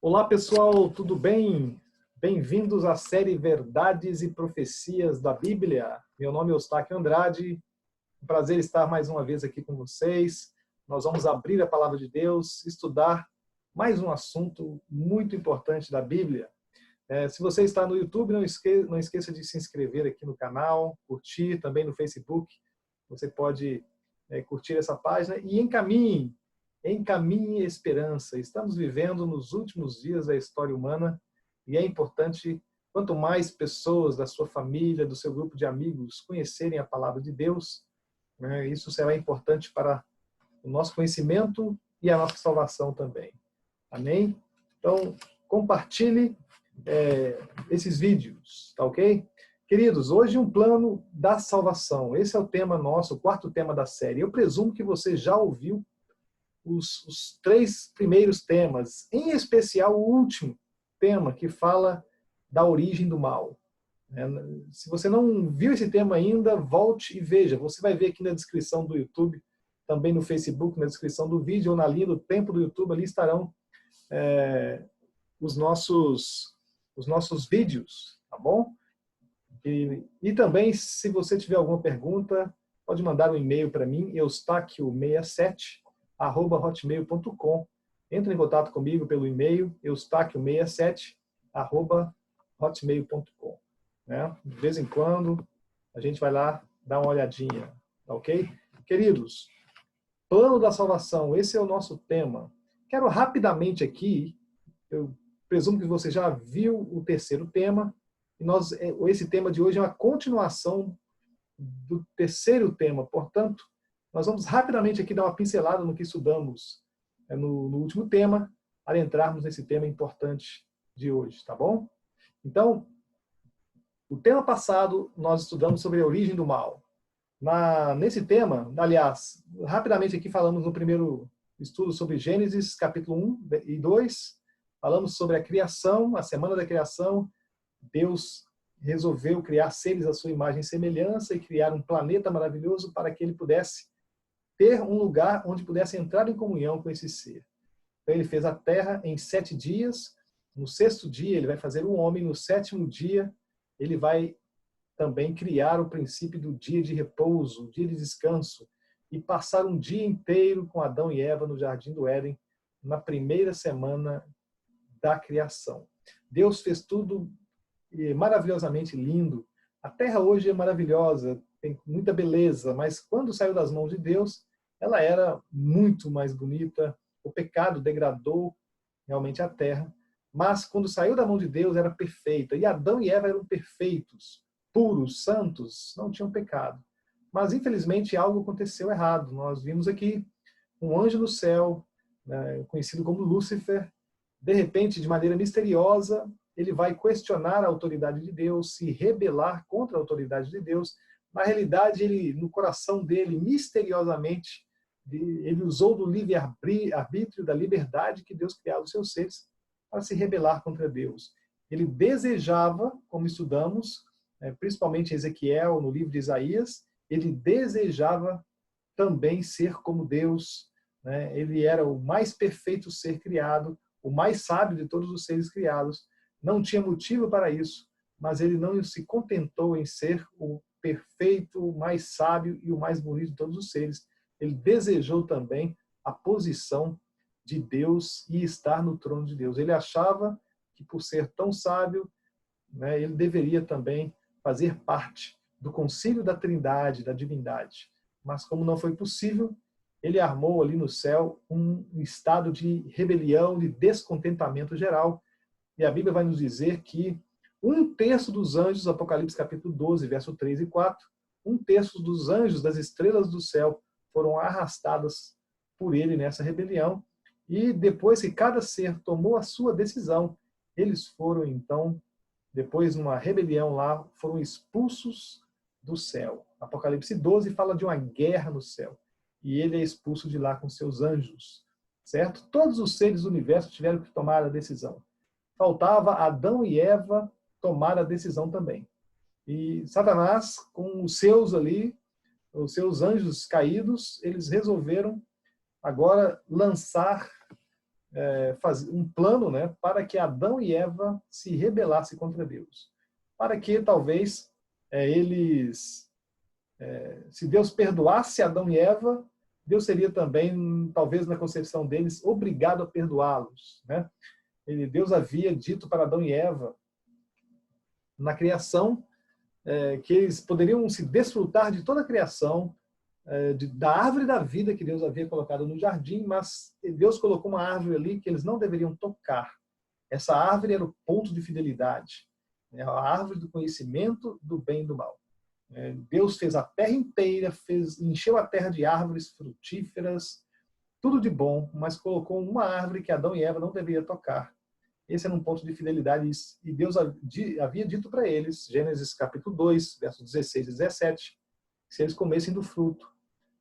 Olá pessoal, tudo bem? Bem-vindos à série Verdades e Profecias da Bíblia. Meu nome é Eustáquio Andrade, um prazer estar mais uma vez aqui com vocês. Nós vamos abrir a Palavra de Deus, estudar mais um assunto muito importante da Bíblia. Se você está no YouTube, não esqueça de se inscrever aqui no canal, curtir também no Facebook. Você pode curtir essa página e encaminhe esperança. Estamos vivendo nos últimos dias da história humana e é importante, quanto mais pessoas da sua família, do seu grupo de amigos conhecerem a palavra de Deus, isso será importante para o nosso conhecimento e a nossa salvação também. Amém? Então, compartilhe esses vídeos, tá ok? Queridos, hoje um plano da salvação. Esse é o tema nosso, o quarto tema da série. Eu presumo que você já ouviu os três primeiros temas, em especial o último tema, que fala da origem do mal. Se você não viu esse tema ainda, volte e veja. Você vai ver aqui na descrição do YouTube, também no Facebook, na descrição do vídeo, ou na linha do tempo do YouTube, ali estarão os nossos vídeos, tá bom? E também, se você tiver alguma pergunta, pode mandar um e-mail para mim, eustáquio67@hotmail.com. Entre em contato comigo pelo e-mail, eustáquio67@hotmail.com. De vez em quando, a gente vai lá dar uma olhadinha, tá ok? Queridos, plano da salvação, esse é o nosso tema. Quero rapidamente aqui, eu presumo que você já viu o terceiro tema, e esse tema de hoje é uma continuação do terceiro tema, portanto, nós vamos rapidamente aqui dar uma pincelada no que estudamos no último tema, para entrarmos nesse tema importante de hoje, tá bom? Então, o tema passado, nós estudamos sobre a origem do mal. Nesse tema, aliás, rapidamente aqui falamos no primeiro estudo sobre Gênesis, capítulo 1 e 2, falamos sobre a criação, a semana da criação. Deus resolveu criar seres à sua imagem e semelhança e criar um planeta maravilhoso para que ele pudesse ter um lugar onde pudesse entrar em comunhão com esse ser. Então ele fez a terra em 7 dias, no sexto dia ele vai fazer o homem, no sétimo dia ele vai também criar o princípio do dia de repouso, o dia de descanso, e passar um dia inteiro com Adão e Eva no Jardim do Éden, na primeira semana da criação. Deus fez tudo maravilhosamente lindo. A terra hoje é maravilhosa, tem muita beleza, mas quando saiu das mãos de Deus, ela era muito mais bonita. O pecado degradou realmente a terra, mas quando saiu da mão de Deus era perfeita. E Adão e Eva eram perfeitos, puros, santos, não tinham pecado. Mas infelizmente algo aconteceu errado. Nós vimos aqui um anjo no céu, conhecido como Lúcifer, de repente, de maneira misteriosa, ele vai questionar a autoridade de Deus, se rebelar contra a autoridade de Deus. Na realidade, no coração dele, misteriosamente, ele usou do livre-arbítrio, da liberdade que Deus criava os seus seres, para se rebelar contra Deus. Ele desejava, como estudamos, principalmente em Ezequiel, no livro de Isaías, ele desejava também ser como Deus. Ele era o mais perfeito ser criado, o mais sábio de todos os seres criados. Não tinha motivo para isso, mas ele não se contentou em ser o perfeito, o mais sábio e o mais bonito de todos os seres. Ele desejou também a posição de Deus e estar no trono de Deus. Ele achava que, por ser tão sábio, ele deveria também fazer parte do concílio da Trindade, da divindade. Mas como não foi possível, ele armou ali no céu um estado de rebelião, de descontentamento geral. E a Bíblia vai nos dizer que 1/3 dos anjos, Apocalipse capítulo 12, verso 3 e 4, 1/3 dos anjos das estrelas do céu foram arrastadas por ele nessa rebelião. E depois que cada ser tomou a sua decisão, eles foram então, depois numa rebelião lá, foram expulsos do céu. Apocalipse 12 fala de uma guerra no céu. E ele é expulso de lá com seus anjos. Certo? Todos os seres do universo tiveram que tomar a decisão. Faltava Adão e Eva tomar a decisão também. E Satanás, com os seus ali, os seus anjos caídos, eles resolveram agora lançar um plano, né, para que Adão e Eva se rebelassem contra Deus. Para que talvez se Deus perdoasse Adão e Eva, Deus seria também, talvez na concepção deles, obrigado a perdoá-los, né? Deus havia dito para Adão e Eva, na criação, que eles poderiam se desfrutar de toda a criação, da árvore da vida que Deus havia colocado no jardim, mas Deus colocou uma árvore ali que eles não deveriam tocar. Essa árvore era o ponto de fidelidade, né? A árvore do conhecimento do bem e do mal. Deus fez a terra inteira, encheu a terra de árvores frutíferas, tudo de bom, mas colocou uma árvore que Adão e Eva não deveriam tocar. Esse era um ponto de fidelidade, e Deus havia dito para eles, Gênesis capítulo 2, versos 16 e 17, que se eles comessem do fruto,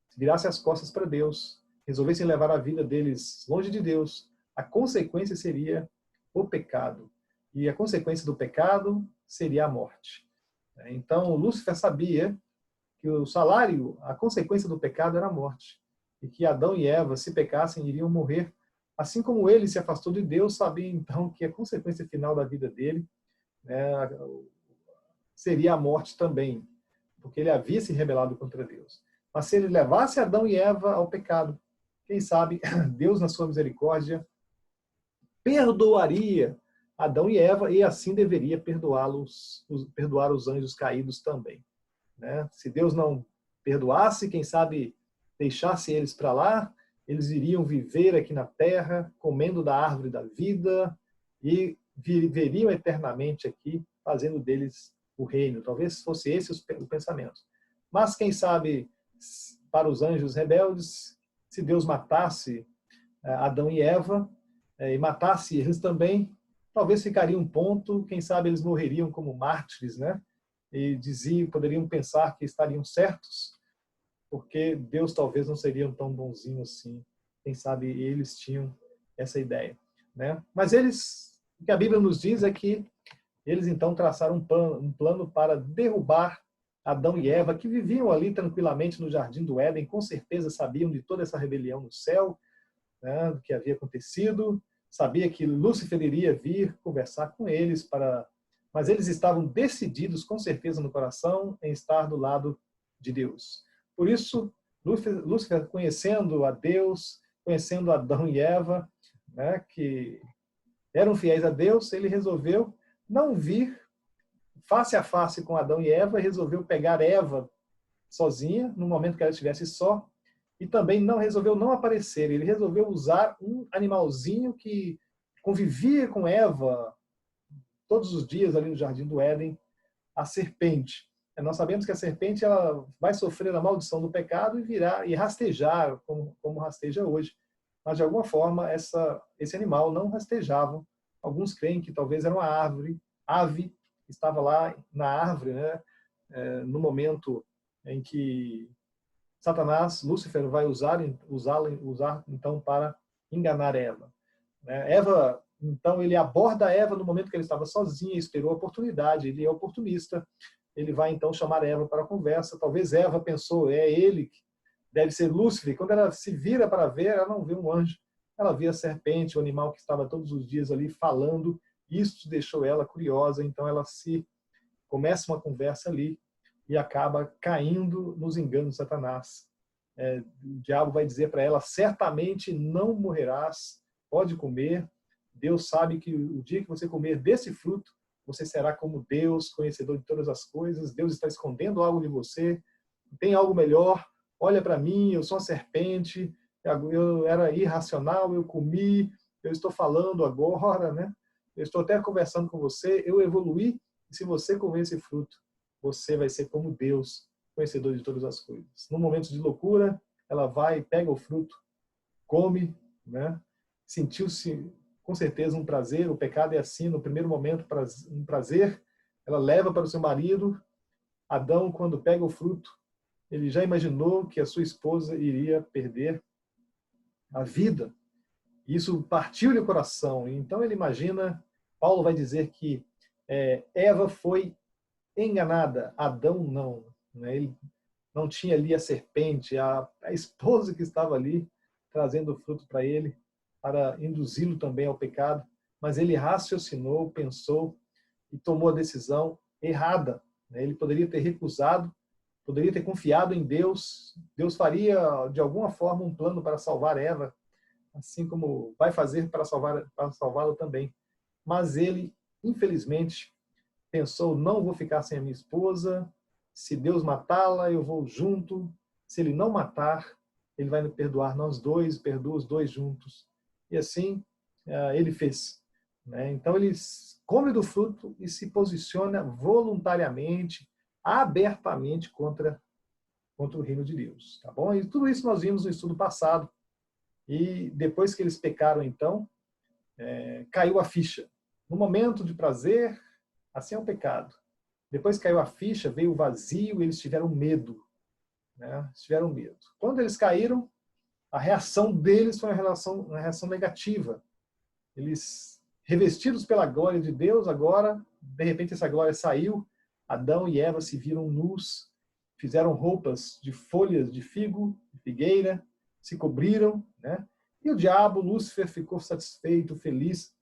se virassem as costas para Deus, resolvessem levar a vida deles longe de Deus, a consequência seria o pecado. E a consequência do pecado seria a morte. Então, Lúcifer sabia que o salário, a consequência do pecado era a morte. E que Adão e Eva, se pecassem, iriam morrer. Assim como ele se afastou de Deus, sabia então que a consequência final da vida dele, né, seria a morte também, porque ele havia se rebelado contra Deus. Mas se ele levasse Adão e Eva ao pecado, quem sabe Deus, na sua misericórdia, perdoaria Adão e Eva, e assim deveria perdoar os anjos caídos também, né? Se Deus não perdoasse, quem sabe deixasse eles para lá, eles iriam viver aqui na terra, comendo da árvore da vida, e viveriam eternamente aqui, fazendo deles o reino. Talvez fosse esse o pensamento. Mas quem sabe, para os anjos rebeldes, se Deus matasse Adão e Eva, e matasse eles também, talvez ficaria um ponto, quem sabe eles morreriam como mártires, né? E poderiam pensar que estariam certos, porque Deus talvez não seria tão bonzinho assim. Quem sabe eles tinham essa ideia, né? Mas o que a Bíblia nos diz é que eles então traçaram um plano para derrubar Adão e Eva, que viviam ali tranquilamente no Jardim do Éden, com certeza sabiam de toda essa rebelião no céu, né, do que havia acontecido, sabia que Lúcifer iria vir conversar com eles, mas eles estavam decididos, com certeza no coração, em estar do lado de Deus. Por isso, Lúcifer, conhecendo a Deus, conhecendo Adão e Eva, né, que eram fiéis a Deus, ele resolveu não vir face a face com Adão e Eva, e resolveu pegar Eva sozinha, no momento que ela estivesse só, e também resolveu não aparecer. Ele resolveu usar um animalzinho que convivia com Eva todos os dias ali no Jardim do Éden, a serpente. Nós sabemos que a serpente ela vai sofrer a maldição do pecado e rastejar, como rasteja hoje. Mas, de alguma forma, esse animal não rastejava. Alguns creem que talvez era uma ave, que estava lá na árvore, né, no momento em que Satanás, Lúcifer, vai usar então para enganar Eva. Eva, então, ele aborda Eva no momento que ele estava sozinha, esperou a oportunidade, ele é oportunista, ele vai então chamar Eva para a conversa. Talvez Eva pensou, é ele, deve ser Lúcifer. Quando ela se vira para ver, ela não vê um anjo, ela vê a serpente, o animal que estava todos os dias ali falando. Isso deixou ela curiosa, então ela começa uma conversa ali, e acaba caindo nos enganos de Satanás. O diabo vai dizer para ela, certamente não morrerás, pode comer, Deus sabe que o dia que você comer desse fruto, você será como Deus, conhecedor de todas as coisas, Deus está escondendo algo de você, tem algo melhor, olha para mim, eu sou uma serpente, eu era irracional, eu comi, eu estou falando agora, né? Eu estou até conversando com você, eu evoluí, e se você comer esse fruto, você vai ser como Deus, conhecedor de todas as coisas. No momento de loucura, ela vai, pega o fruto, come, né? Sentiu-se com certeza um prazer. O pecado é assim, no primeiro momento, um prazer. Ela leva para o seu marido. Adão, quando pega o fruto, ele já imaginou que a sua esposa iria perder a vida. Isso partiu-lhe o coração. Então ele imagina, Paulo vai dizer que Eva foi enganada, Adão não. Ele não tinha ali a serpente, a esposa que estava ali trazendo o fruto para ele. para induzi-lo também ao pecado, mas ele raciocinou, pensou e tomou a decisão errada. Ele poderia ter recusado, poderia ter confiado em Deus. Deus faria, de alguma forma, um plano para salvar Eva, assim como vai fazer para salvá-lo também. Mas ele, infelizmente, pensou, não vou ficar sem a minha esposa, se Deus matá-la, eu vou junto, se ele não matar, ele vai me perdoar nós dois, perdoa os dois juntos. E assim, ele fez. Então ele come do fruto e se posiciona voluntariamente, abertamente contra o reino de Deus. Tá bom? E tudo isso nós vimos no estudo passado. E depois que eles pecaram, então, caiu a ficha. No momento de prazer, assim é o pecado. Depois caiu a ficha, veio o vazio, e eles tiveram medo. Tiveram medo. Quando eles caíram, a reação deles foi uma reação negativa. Eles, revestidos pela glória de Deus, agora, de repente essa glória saiu, Adão e Eva se viram nus, fizeram roupas de folhas de figo, de figueira, se cobriram, E o diabo, Lúcifer, ficou satisfeito, feliz.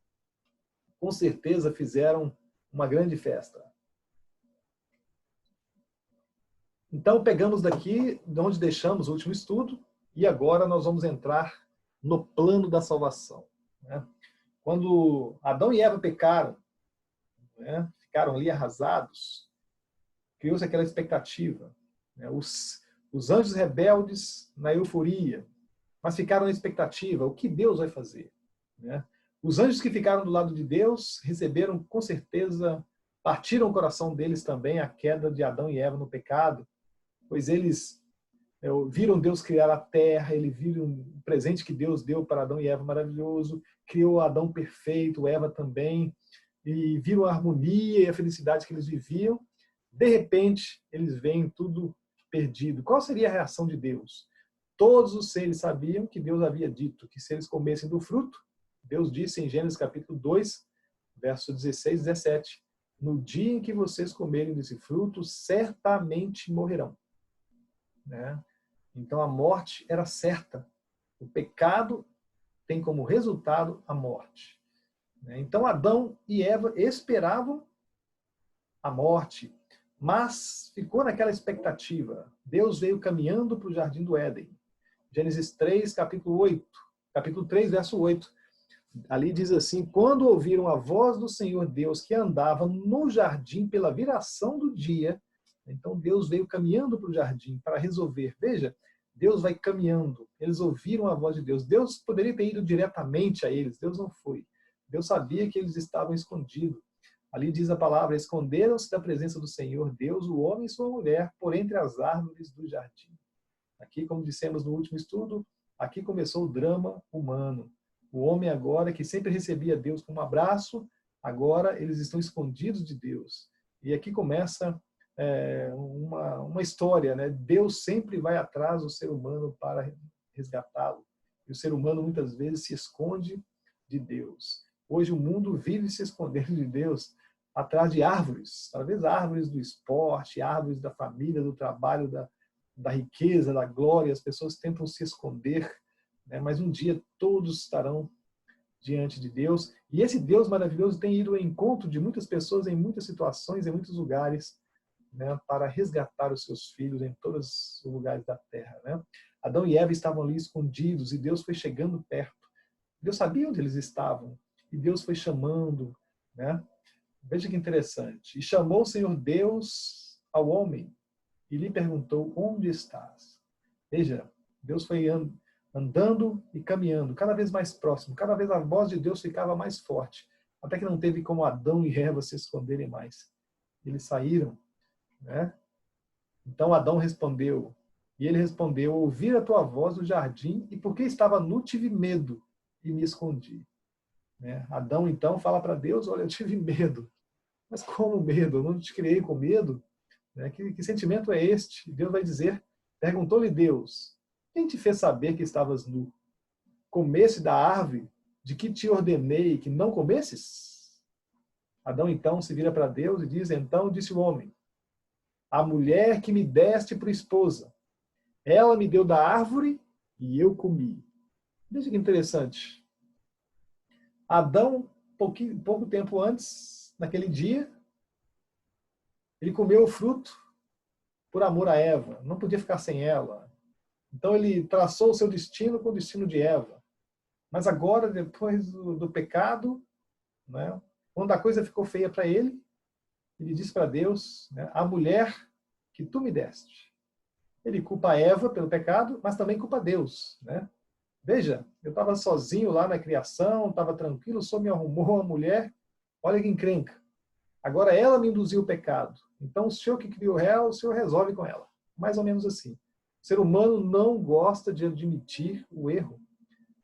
Com certeza fizeram uma grande festa. Então, pegamos daqui, de onde deixamos o último estudo, e agora nós vamos entrar no plano da salvação. Quando Adão e Eva pecaram, ficaram ali arrasados, criou-se aquela expectativa. Os anjos rebeldes na euforia, mas ficaram na expectativa, o que Deus vai fazer? Os anjos que ficaram do lado de Deus receberam, com certeza, partiram o coração deles também a queda de Adão e Eva no pecado, pois eles viram Deus criar a terra, eles viram o presente que Deus deu para Adão e Eva maravilhoso, criou Adão perfeito, Eva também, e viram a harmonia e a felicidade que eles viviam. De repente, eles veem tudo perdido. Qual seria a reação de Deus? Todos os seres sabiam que Deus havia dito que se eles comessem do fruto, Deus disse em Gênesis capítulo 2, verso 16 e 17, no dia em que vocês comerem desse fruto, certamente morrerão. Então a morte era certa. O pecado tem como resultado a morte. Então Adão e Eva esperavam a morte, mas ficou naquela expectativa. Deus veio caminhando para o jardim do Éden. Gênesis 3, capítulo 3, verso 8. Ali diz assim, quando ouviram a voz do Senhor Deus que andava no jardim pela viração do dia, então Deus veio caminhando para o jardim para resolver. Veja, Deus vai caminhando. Eles ouviram a voz de Deus. Deus poderia ter ido diretamente a eles. Deus não foi. Deus sabia que eles estavam escondidos. Ali diz a palavra, esconderam-se da presença do Senhor Deus, o homem e sua mulher, por entre as árvores do jardim. Aqui, como dissemos no último estudo, aqui começou o drama humano. O homem agora, que sempre recebia Deus com um abraço, agora eles estão escondidos de Deus. E aqui começa uma história, Deus sempre vai atrás do ser humano para resgatá-lo. E o ser humano muitas vezes se esconde de Deus. Hoje o mundo vive se escondendo de Deus atrás de árvores, talvez árvores do esporte, árvores da família, do trabalho, da riqueza, da glória. As pessoas tentam se esconder, mas um dia todos estarão diante de Deus. E esse Deus maravilhoso tem ido ao encontro de muitas pessoas em muitas situações, em muitos lugares, para resgatar os seus filhos em todos os lugares da terra. Adão e Eva estavam ali escondidos e Deus foi chegando perto. Deus sabia onde eles estavam e Deus foi chamando. Veja que interessante. E chamou o Senhor Deus ao homem e lhe perguntou, onde estás? Veja, Deus foi andando e caminhando, cada vez mais próximo, cada vez a voz de Deus ficava mais forte, até que não teve como Adão e Eva se esconderem mais. Eles saíram. Então Adão respondeu, e ele respondeu, ouvi a tua voz no jardim, e porque estava nu, tive medo e me escondi. Adão então fala para Deus, olha, eu tive medo. Mas como medo? Eu não te criei com medo? Que sentimento é este? Deus vai dizer, perguntou-lhe Deus, quem te fez saber que estavas nu? Comesse da árvore de que te ordenei que não comesses? Adão então se vira para Deus e diz, então disse o homem, a mulher que me deste por esposa, ela me deu da árvore e eu comi. Veja que interessante. Adão, pouco tempo antes, naquele dia, ele comeu o fruto por amor a Eva. Não podia ficar sem ela. Então ele traçou o seu destino com o destino de Eva. Mas agora, depois do pecado, né, quando a coisa ficou feia para ele, ele disse para Deus, né, a mulher que tu me deste. Ele culpa Eva pelo pecado, mas também culpa Deus, né? Veja, eu estava sozinho lá na criação, estava tranquilo, só me arrumou a mulher, olha que encrenca. Agora ela me induziu o pecado. Então o Senhor que criou ela, o Senhor resolve com ela. Mais ou menos assim. O ser humano não gosta de admitir o erro,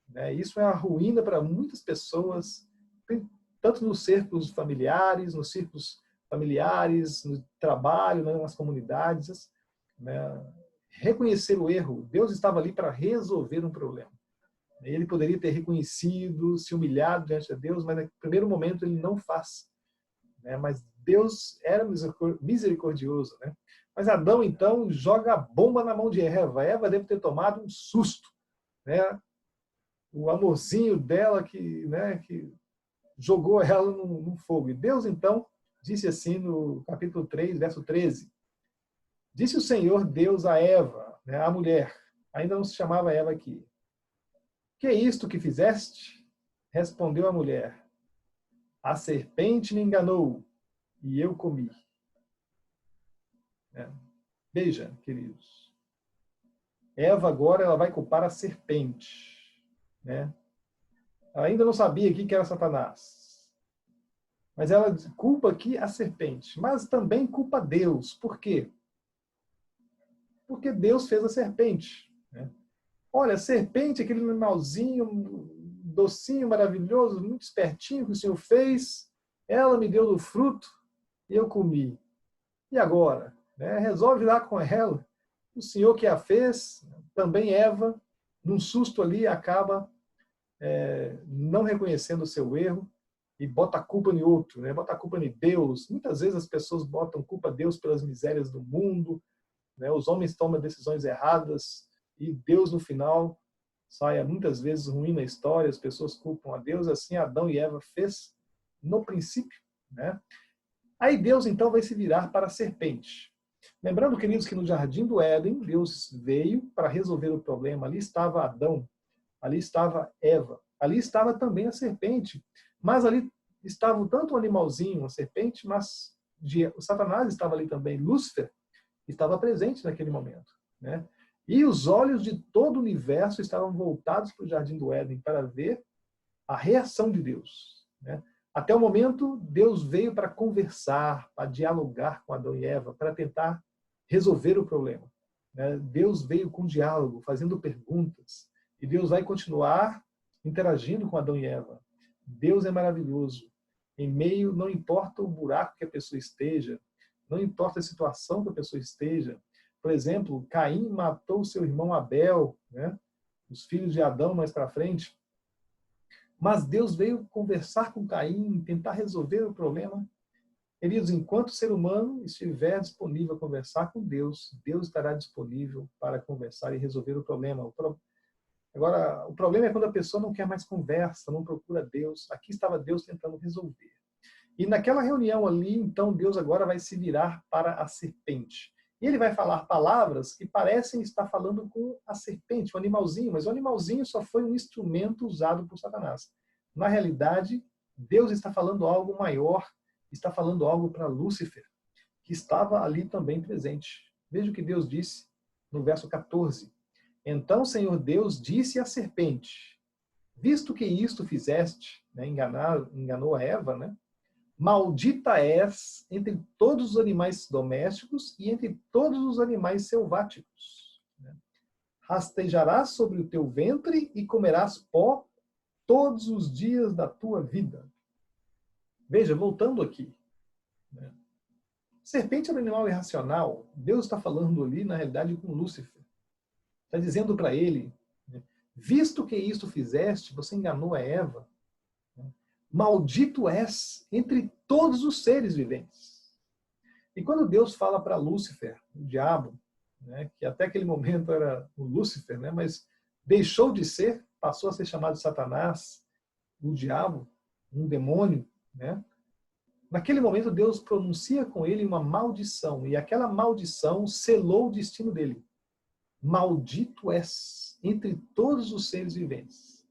né? Isso é a ruína para muitas pessoas, tanto nos círculos familiares, no trabalho, né, nas comunidades, né? Reconhecer o erro. Deus estava ali para resolver um problema. Ele poderia ter reconhecido, se humilhado diante de Deus, mas no primeiro momento ele não faz, né? Mas Deus era misericordioso, né? Mas Adão, então, joga a bomba na mão de Eva. Eva deve ter tomado um susto, né? O amorzinho dela que jogou ela no fogo. E Deus, então, disse assim no capítulo 3, verso 13. Disse o Senhor Deus a Eva, né, a mulher, ainda não se chamava Eva aqui. Que é isto que fizeste? Respondeu a mulher. A serpente me enganou e eu comi. Veja, queridos. Eva agora ela vai culpar a serpente, né? Ela ainda não sabia que era Satanás. Mas ela culpa aqui a serpente, mas também culpa Deus. Por quê? Porque Deus fez a serpente, né? Olha, a serpente, aquele animalzinho, docinho, maravilhoso, muito espertinho que o Senhor fez, ela me deu do fruto e eu comi. E agora? Né? Resolve lá com ela. O Senhor que a fez, também Eva, num susto ali, acaba não reconhecendo o seu erro e bota a culpa em outro, né? Bota a culpa em Deus. Muitas vezes as pessoas botam culpa a Deus pelas misérias do mundo, né? Os homens tomam decisões erradas e Deus, no final, sai muitas vezes ruim na história, as pessoas culpam a Deus, assim Adão e Eva fez no princípio, né? Aí Deus, então, vai se virar para a serpente. Lembrando, queridos, que no Jardim do Éden, Deus veio para resolver o problema. Ali estava Adão, ali estava Eva, ali estava também a serpente, mas ali estava tanto o animalzinho, a serpente, mas o Satanás estava ali também, Lúcifer estava presente naquele momento, né? E os olhos de todo o universo estavam voltados para o Jardim do Éden para ver a reação de Deus, né? Até o momento, Deus veio para conversar, para dialogar com Adão e Eva, para tentar resolver o problema, né? Deus veio com diálogo, fazendo perguntas, e Deus vai continuar interagindo com Adão e Eva. Deus é maravilhoso. Em meio, não importa o buraco que a pessoa esteja, não importa a situação que a pessoa esteja. Por exemplo, Caim matou seu irmão Abel, né? Os filhos de Adão mais para frente. Mas Deus veio conversar com Caim, tentar resolver o problema. Queridos, enquanto o ser humano estiver disponível a conversar com Deus, Deus estará disponível para conversar e resolver o problema. Agora, o problema é quando a pessoa não quer mais conversa, não procura Deus. Aqui estava Deus tentando resolver. E naquela reunião ali, então, Deus agora vai se virar para a serpente. E ele vai falar palavras que parecem estar falando com a serpente, o animalzinho, mas o animalzinho só foi um instrumento usado por Satanás. Na realidade, Deus está falando algo maior, está falando algo para Lúcifer, que estava ali também presente. Veja o que Deus disse no verso 14. Então o Senhor Deus disse à serpente, visto que isto fizeste, né, enganou a Eva, né? Maldita és entre todos os animais domésticos e entre todos os animais selváticos. Rastejarás sobre o teu ventre e comerás pó todos os dias da tua vida. Veja, voltando aqui. Serpente é um animal irracional. Deus está falando ali, na realidade, com Lúcifer. Está dizendo para ele, visto que isto fizeste, você enganou a Eva, maldito és entre todos os seres viventes. E quando Deus fala para Lúcifer, o diabo, né, que até aquele momento era o Lúcifer, né, mas deixou de ser, passou a ser chamado Satanás, o diabo, um demônio, né? Naquele momento, Deus pronuncia com ele uma maldição, e aquela maldição selou o destino dele. Maldito és entre todos os seres viventes.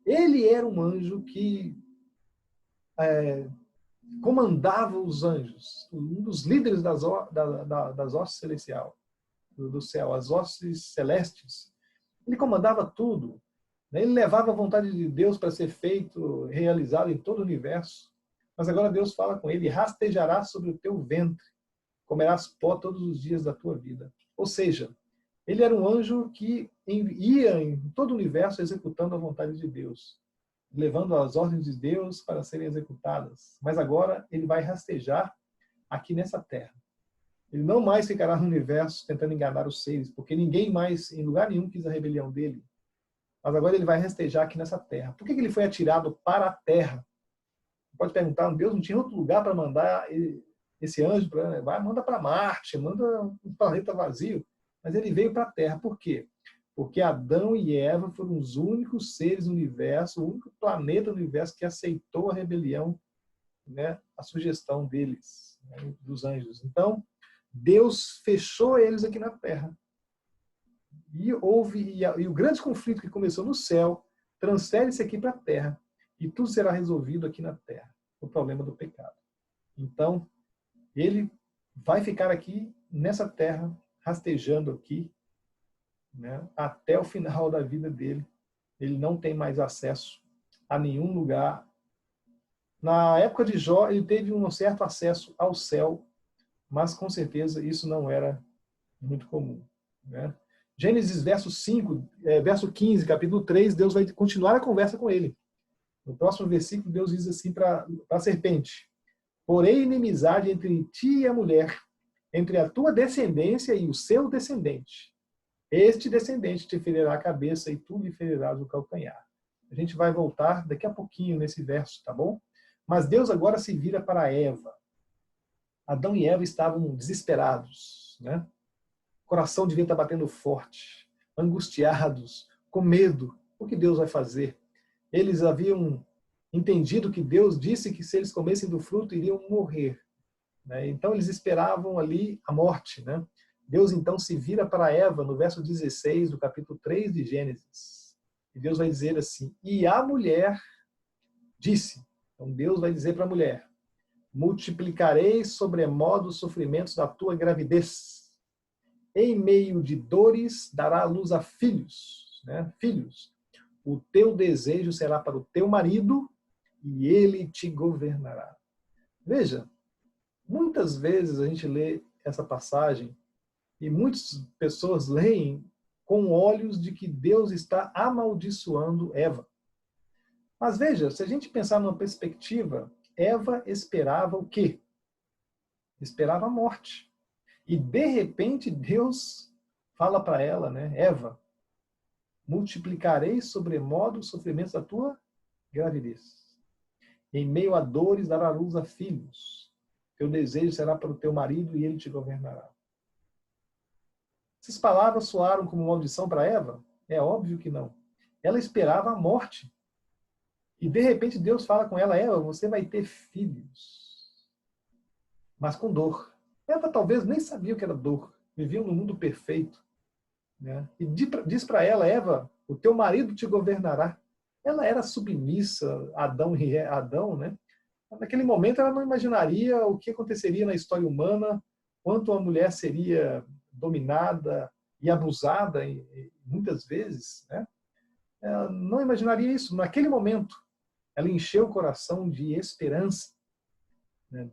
Ele era um anjo que comandava os anjos, um dos líderes das hostes celestiais, do céu, as hostes celestes. Ele comandava tudo. Ele levava a vontade de Deus para ser feito, realizado em todo o universo. Mas agora Deus fala com ele: rastejarás sobre o teu ventre, comerás pó todos os dias da tua vida. Ou seja, ele era um anjo que ia em todo o universo executando a vontade de Deus, levando as ordens de Deus para serem executadas. Mas agora ele vai rastejar aqui nessa terra. Ele não mais ficará no universo tentando enganar os seres, porque ninguém mais, em lugar nenhum, quis a rebelião dele. Mas agora ele vai rastejar aqui nessa terra. Por que ele foi atirado para a terra? Pode perguntar, Deus não tinha outro lugar para mandar esse anjo? Manda para Marte, manda um planeta vazio. Mas ele veio para a terra. Por quê? Porque Adão e Eva foram os únicos seres no universo, o único planeta no universo que aceitou a rebelião, né, a sugestão deles, né, dos anjos. Então, Deus fechou eles aqui na terra. E o grande conflito que começou no céu transfere-se aqui para a terra. E tudo será resolvido aqui na terra, o problema do pecado. Então, ele vai ficar aqui nessa terra, rastejando aqui, né, até o final da vida dele. Ele não tem mais acesso a nenhum lugar. Na época de Jó, ele teve um certo acesso ao céu, mas com certeza isso não era muito comum, né? Gênesis verso 15, capítulo 3, Deus vai continuar a conversa com ele. No próximo versículo, Deus diz assim para a serpente: porém inimizade entre ti e a mulher, entre a tua descendência e o seu descendente. Este descendente te ferirá a cabeça e tu lhe ferirás o calcanhar. A gente vai voltar daqui a pouquinho nesse verso, tá bom? Mas Deus agora se vira para Eva. Adão e Eva estavam desesperados, né? O coração devia estar batendo forte, angustiados, com medo. O que Deus vai fazer? Eles haviam entendido que Deus disse que se eles comessem do fruto iriam morrer, né? Então eles esperavam ali a morte, né? Deus então se vira para Eva no verso 16 do capítulo 3 de Gênesis. E Deus vai dizer assim: e a mulher disse. Então Deus vai dizer para a mulher: multiplicarei sobremodo os sofrimentos da tua gravidez. Em meio de dores dará à luz a filhos, né? Filhos. O teu desejo será para o teu marido e ele te governará. Veja, muitas vezes a gente lê essa passagem e muitas pessoas leem com olhos de que Deus está amaldiçoando Eva. Mas veja, se a gente pensar numa perspectiva, Eva esperava o quê? Esperava a morte. E de repente Deus fala para ela, né? Eva, multiplicarei sobremodo os sofrimentos da tua gravidez. Em meio a dores dará luz a filhos. Teu desejo será para o teu marido e ele te governará. Essas palavras soaram como maldição para Eva? É óbvio que não. Ela esperava a morte. E de repente Deus fala com ela: Eva, você vai ter filhos, mas com dor. Eva talvez nem sabia o que era dor. Viviam no mundo perfeito, né? E diz para ela: Eva, o teu marido te governará. Ela era submissa a Adão, né? Naquele momento ela não imaginaria o que aconteceria na história humana, quanto a mulher seria dominada e abusada muitas vezes, né? Ela não imaginaria isso. Naquele momento, ela encheu o coração de esperança.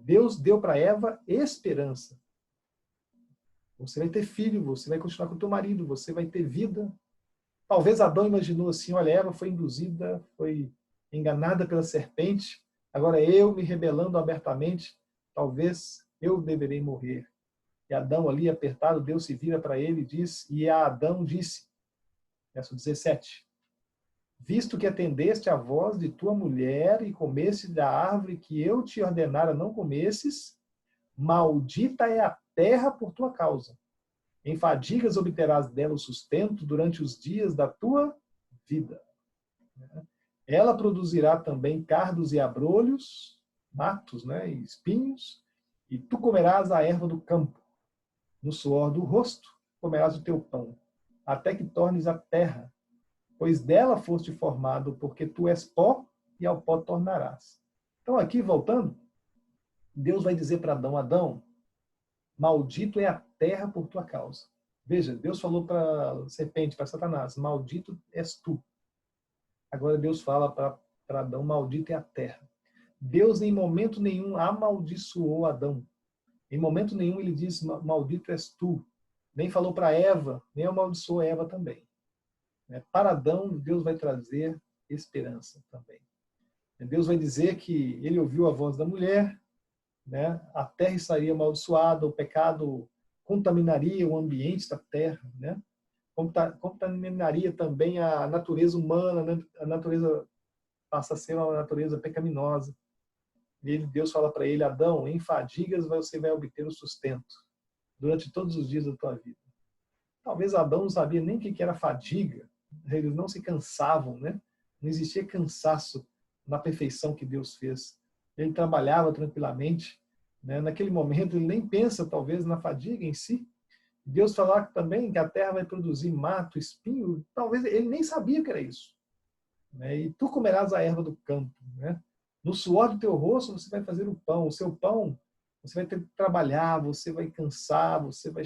Deus deu para Eva esperança. Você vai ter filho, você vai continuar com o teu marido, você vai ter vida. Talvez Adão imaginou assim: olha, Eva foi induzida, foi enganada pela serpente, agora eu me rebelando abertamente, talvez eu deverei morrer. E Adão ali apertado, Deus se vira para ele e diz, e a Adão disse, verso 17, visto que atendeste à voz de tua mulher e comeste da árvore que eu te ordenara não comesses, maldita é a terra por tua causa. Em fadigas obterás dela o sustento durante os dias da tua vida. Ela produzirá também cardos e abrolhos, matos, né, e espinhos, e tu comerás a erva do campo. No suor do rosto comerás o teu pão, até que tornes a terra, pois dela foste formado, porque tu és pó e ao pó tornarás. Então aqui, voltando, Deus vai dizer para Adão, Adão, maldito é a terra por tua causa. Veja, Deus falou para a serpente, para Satanás, maldito és tu. Agora Deus fala para Adão, maldito é a terra. Deus em momento nenhum amaldiçoou Adão. Em momento nenhum ele disse, maldito és tu. Nem falou para Eva, nem amaldiçoou Eva também. Para Adão, Deus vai trazer esperança também. Deus vai dizer que ele ouviu a voz da mulher, né? A terra estaria amaldiçoada, o pecado contaminaria o ambiente da terra, né? Contaminaria também a natureza humana, né? A natureza passa a ser uma natureza pecaminosa. E Deus fala para ele, Adão, em fadigas você vai obter o sustento durante todos os dias da tua vida. Talvez Adão não sabia nem o que era fadiga, eles não se cansavam, né? Não existia cansaço na perfeição que Deus fez. Ele trabalhava tranquilamente, né? Naquele momento ele nem pensa talvez na fadiga em si. Deus falar também que a terra vai produzir mato, espinho, talvez ele nem sabia que era isso, né? E tu comerás a erva do campo, né? No suor do teu rosto você vai fazer o pão. O seu pão você vai ter que trabalhar, você vai cansar, você vai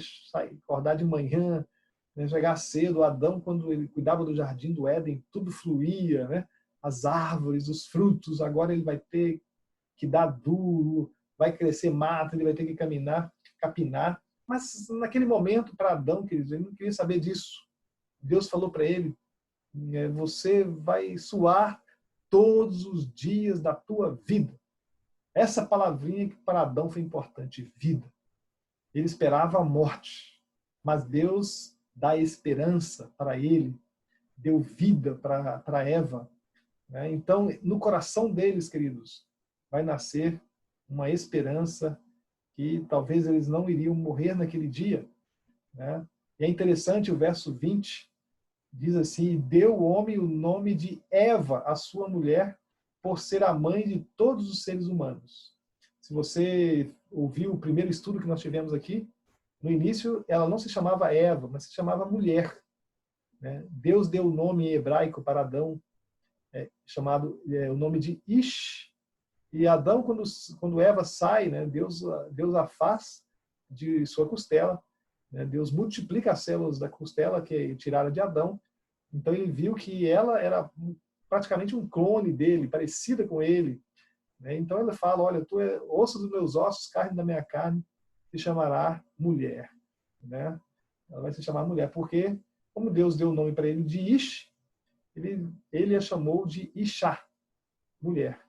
acordar de manhã, né, chegar cedo. Adão, quando ele cuidava do jardim do Éden, tudo fluía, né? As árvores, os frutos. Agora ele vai ter que dar duro, vai crescer mato, ele vai ter que capinar. Mas naquele momento, para Adão, queridos, ele não queria saber disso. Deus falou para ele, você vai suar todos os dias da tua vida. Essa palavrinha que para Adão foi importante, vida. Ele esperava a morte, mas Deus dá esperança para ele, deu vida para Eva. Né? Então, no coração deles, queridos, vai nascer uma esperança que talvez eles não iriam morrer naquele dia. Né? E é interessante o verso 20, diz assim, deu o homem o nome de Eva, a sua mulher, por ser a mãe de todos os seres humanos. Se você ouviu o primeiro estudo que nós tivemos aqui, no início ela não se chamava Eva, mas se chamava mulher. Né? Deus deu o nome em hebraico para Adão, chamado o nome de Ish. E Adão, quando Eva sai, né, Deus a faz de sua costela, né, Deus multiplica as células da costela que tiraram de Adão. Então ele viu que ela era praticamente um clone dele, parecida com ele. Né? Então ele fala, olha, tu é osso dos meus ossos, carne da minha carne, se chamará mulher. Né? Ela vai se chamar mulher, porque como Deus deu o nome para ele de Ish, ele a chamou de Ishá, mulher.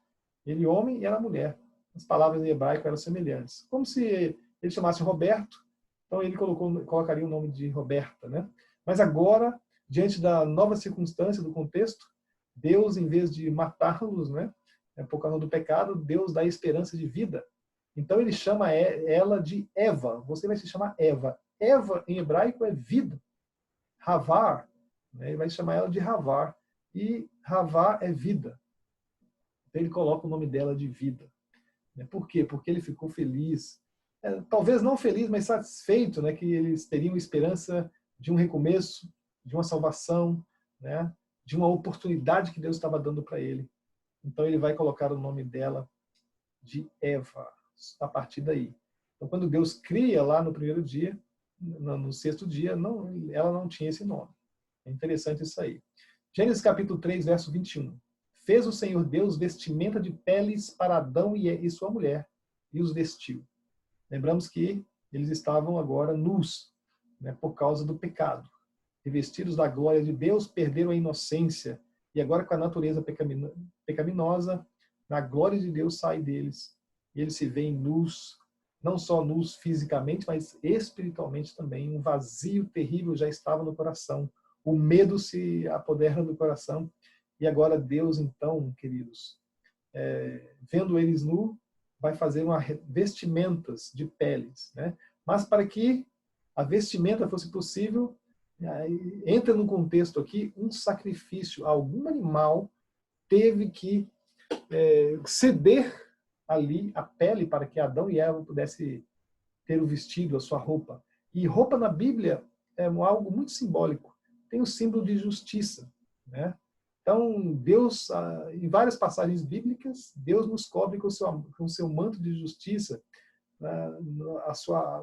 Ele homem e ela mulher. As palavras em hebraico eram semelhantes. Como se ele chamasse Roberto, então ele colocaria o nome de Roberta. Né? Mas agora, diante da nova circunstância, do contexto, Deus, em vez de matá-los, né, por causa do pecado, Deus dá esperança de vida. Então ele chama ela de Eva. Você vai se chamar Eva. Eva, em hebraico, é vida. Havar, né, ele vai chamar ela de Havar. E Havar é vida. Então ele coloca o nome dela de vida. Por quê? Porque ele ficou feliz. Talvez não feliz, mas satisfeito, né, que eles teriam esperança de um recomeço, de uma salvação, né, de uma oportunidade que Deus estava dando para ele. Então ele vai colocar o nome dela de Eva, a partir daí. Então quando Deus cria lá no primeiro dia, no sexto dia, ela não tinha esse nome. É interessante isso aí. Gênesis capítulo 3, verso 21. Fez o Senhor Deus vestimenta de peles para Adão e sua mulher, e os vestiu. Lembramos que eles estavam agora nus, né, por causa do pecado. Revestidos da glória de Deus, perderam a inocência. E agora, com a natureza pecaminosa, a glória de Deus sai deles. E eles se veem nus, não só nus fisicamente, mas espiritualmente também. Um vazio terrível já estava no coração. O medo se apodera do coração. E agora Deus, então, queridos, vendo eles nus, vai fazer vestimentas de peles. Né? Mas para que a vestimenta fosse possível, entra no contexto aqui um sacrifício, algum animal teve que ceder ali a pele para que Adão e Eva pudessem ter o vestido, a sua roupa. E roupa na Bíblia é algo muito simbólico. Tem o símbolo de justiça, né? Então, Deus, em várias passagens bíblicas, Deus nos cobre com o seu manto de justiça,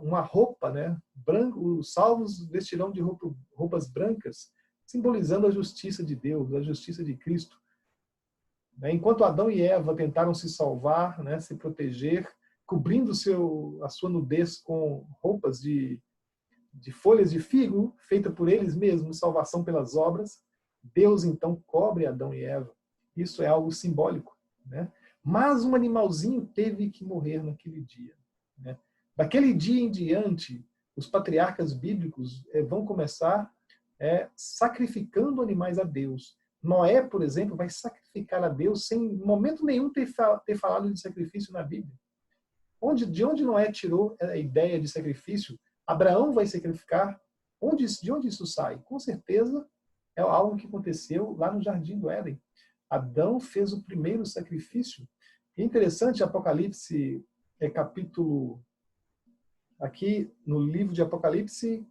uma roupa, né? Branco, os salvos vestirão de roupas brancas, simbolizando a justiça de Deus, a justiça de Cristo. Enquanto Adão e Eva tentaram se salvar, né, se proteger, cobrindo a sua nudez com roupas de folhas de figo, feita por eles mesmos, salvação pelas obras, Deus então cobre Adão e Eva. Isso é algo simbólico, né? Mas um animalzinho teve que morrer naquele dia, né? Daquele dia em diante, os patriarcas bíblicos vão começar sacrificando animais a Deus. Noé, por exemplo, vai sacrificar a Deus sem, em momento nenhum, ter falado de sacrifício na Bíblia. De onde Noé tirou a ideia de sacrifício? Abraão vai sacrificar? De onde isso sai? Com certeza é algo que aconteceu lá no Jardim do Éden. Adão fez o primeiro sacrifício. É interessante, Apocalipse, capítulo... Aqui no livro de Apocalipse,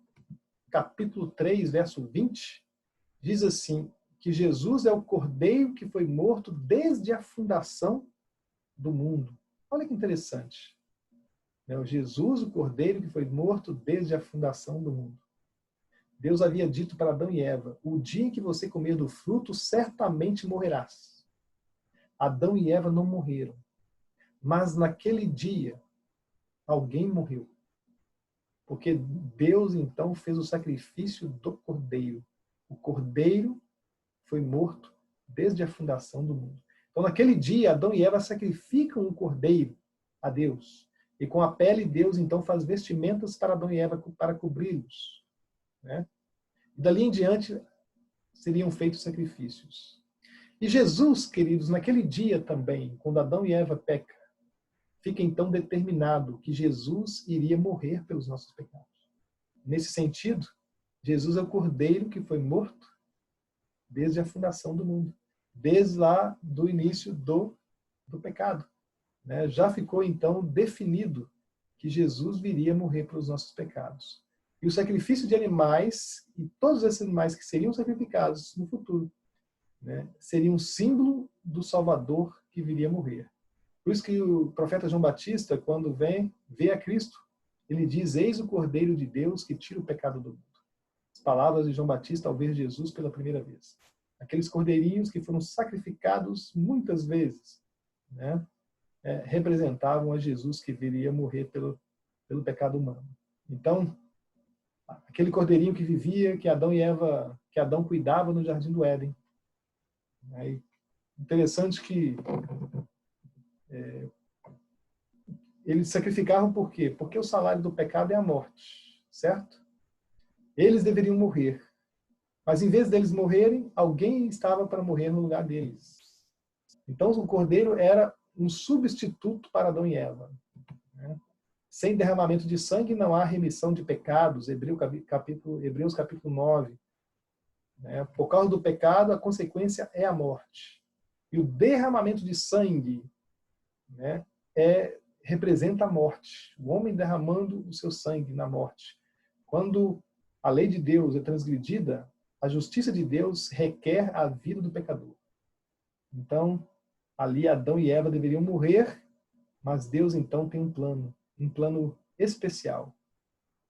capítulo 3, verso 20, diz assim, que Jesus é o Cordeiro que foi morto desde a fundação do mundo. Olha que interessante. Jesus, o Cordeiro que foi morto desde a fundação do mundo. Deus havia dito para Adão e Eva, o dia em que você comer do fruto, certamente morrerás. Adão e Eva não morreram. Mas naquele dia, alguém morreu. Porque Deus então fez o sacrifício do Cordeiro. O Cordeiro foi morto desde a fundação do mundo. Então, naquele dia, Adão e Eva sacrificam um cordeiro a Deus. E com a pele, Deus, então, faz vestimentas para Adão e Eva para cobri-los. Né? E dali em diante, seriam feitos sacrifícios. E Jesus, queridos, naquele dia também, quando Adão e Eva pecam, fica então determinado que Jesus iria morrer pelos nossos pecados. Nesse sentido, Jesus é o cordeiro que foi morto desde a fundação do mundo, desde lá do início do pecado. Né? Já ficou então definido que Jesus viria morrer pelos nossos pecados. E o sacrifício de animais, e todos esses animais que seriam sacrificados no futuro, né, seria um símbolo do Salvador que viria morrer. Por isso que o profeta João Batista, quando vê a Cristo, ele diz, eis o Cordeiro de Deus que tira o pecado do mundo. As palavras de João Batista ao ver Jesus pela primeira vez. Aqueles cordeirinhos que foram sacrificados muitas vezes, né, representavam a Jesus que viria morrer pelo pecado humano. Então, aquele cordeirinho que vivia, que Adão cuidava no Jardim do Éden. É interessante que eles sacrificavam por quê? Porque o salário do pecado é a morte, certo? Eles deveriam morrer. Mas em vez deles morrerem, alguém estava para morrer no lugar deles. Então o cordeiro era um substituto para Adão e Eva. Né? Sem derramamento de sangue não há remissão de pecados, Hebreus capítulo 9. Né? Por causa do pecado, a consequência é a morte. E o derramamento de sangue, né, representa a morte. O homem derramando o seu sangue na morte. Quando a lei de Deus é transgredida, a justiça de Deus requer a vida do pecador. Então, ali Adão e Eva deveriam morrer, mas Deus então tem um plano especial.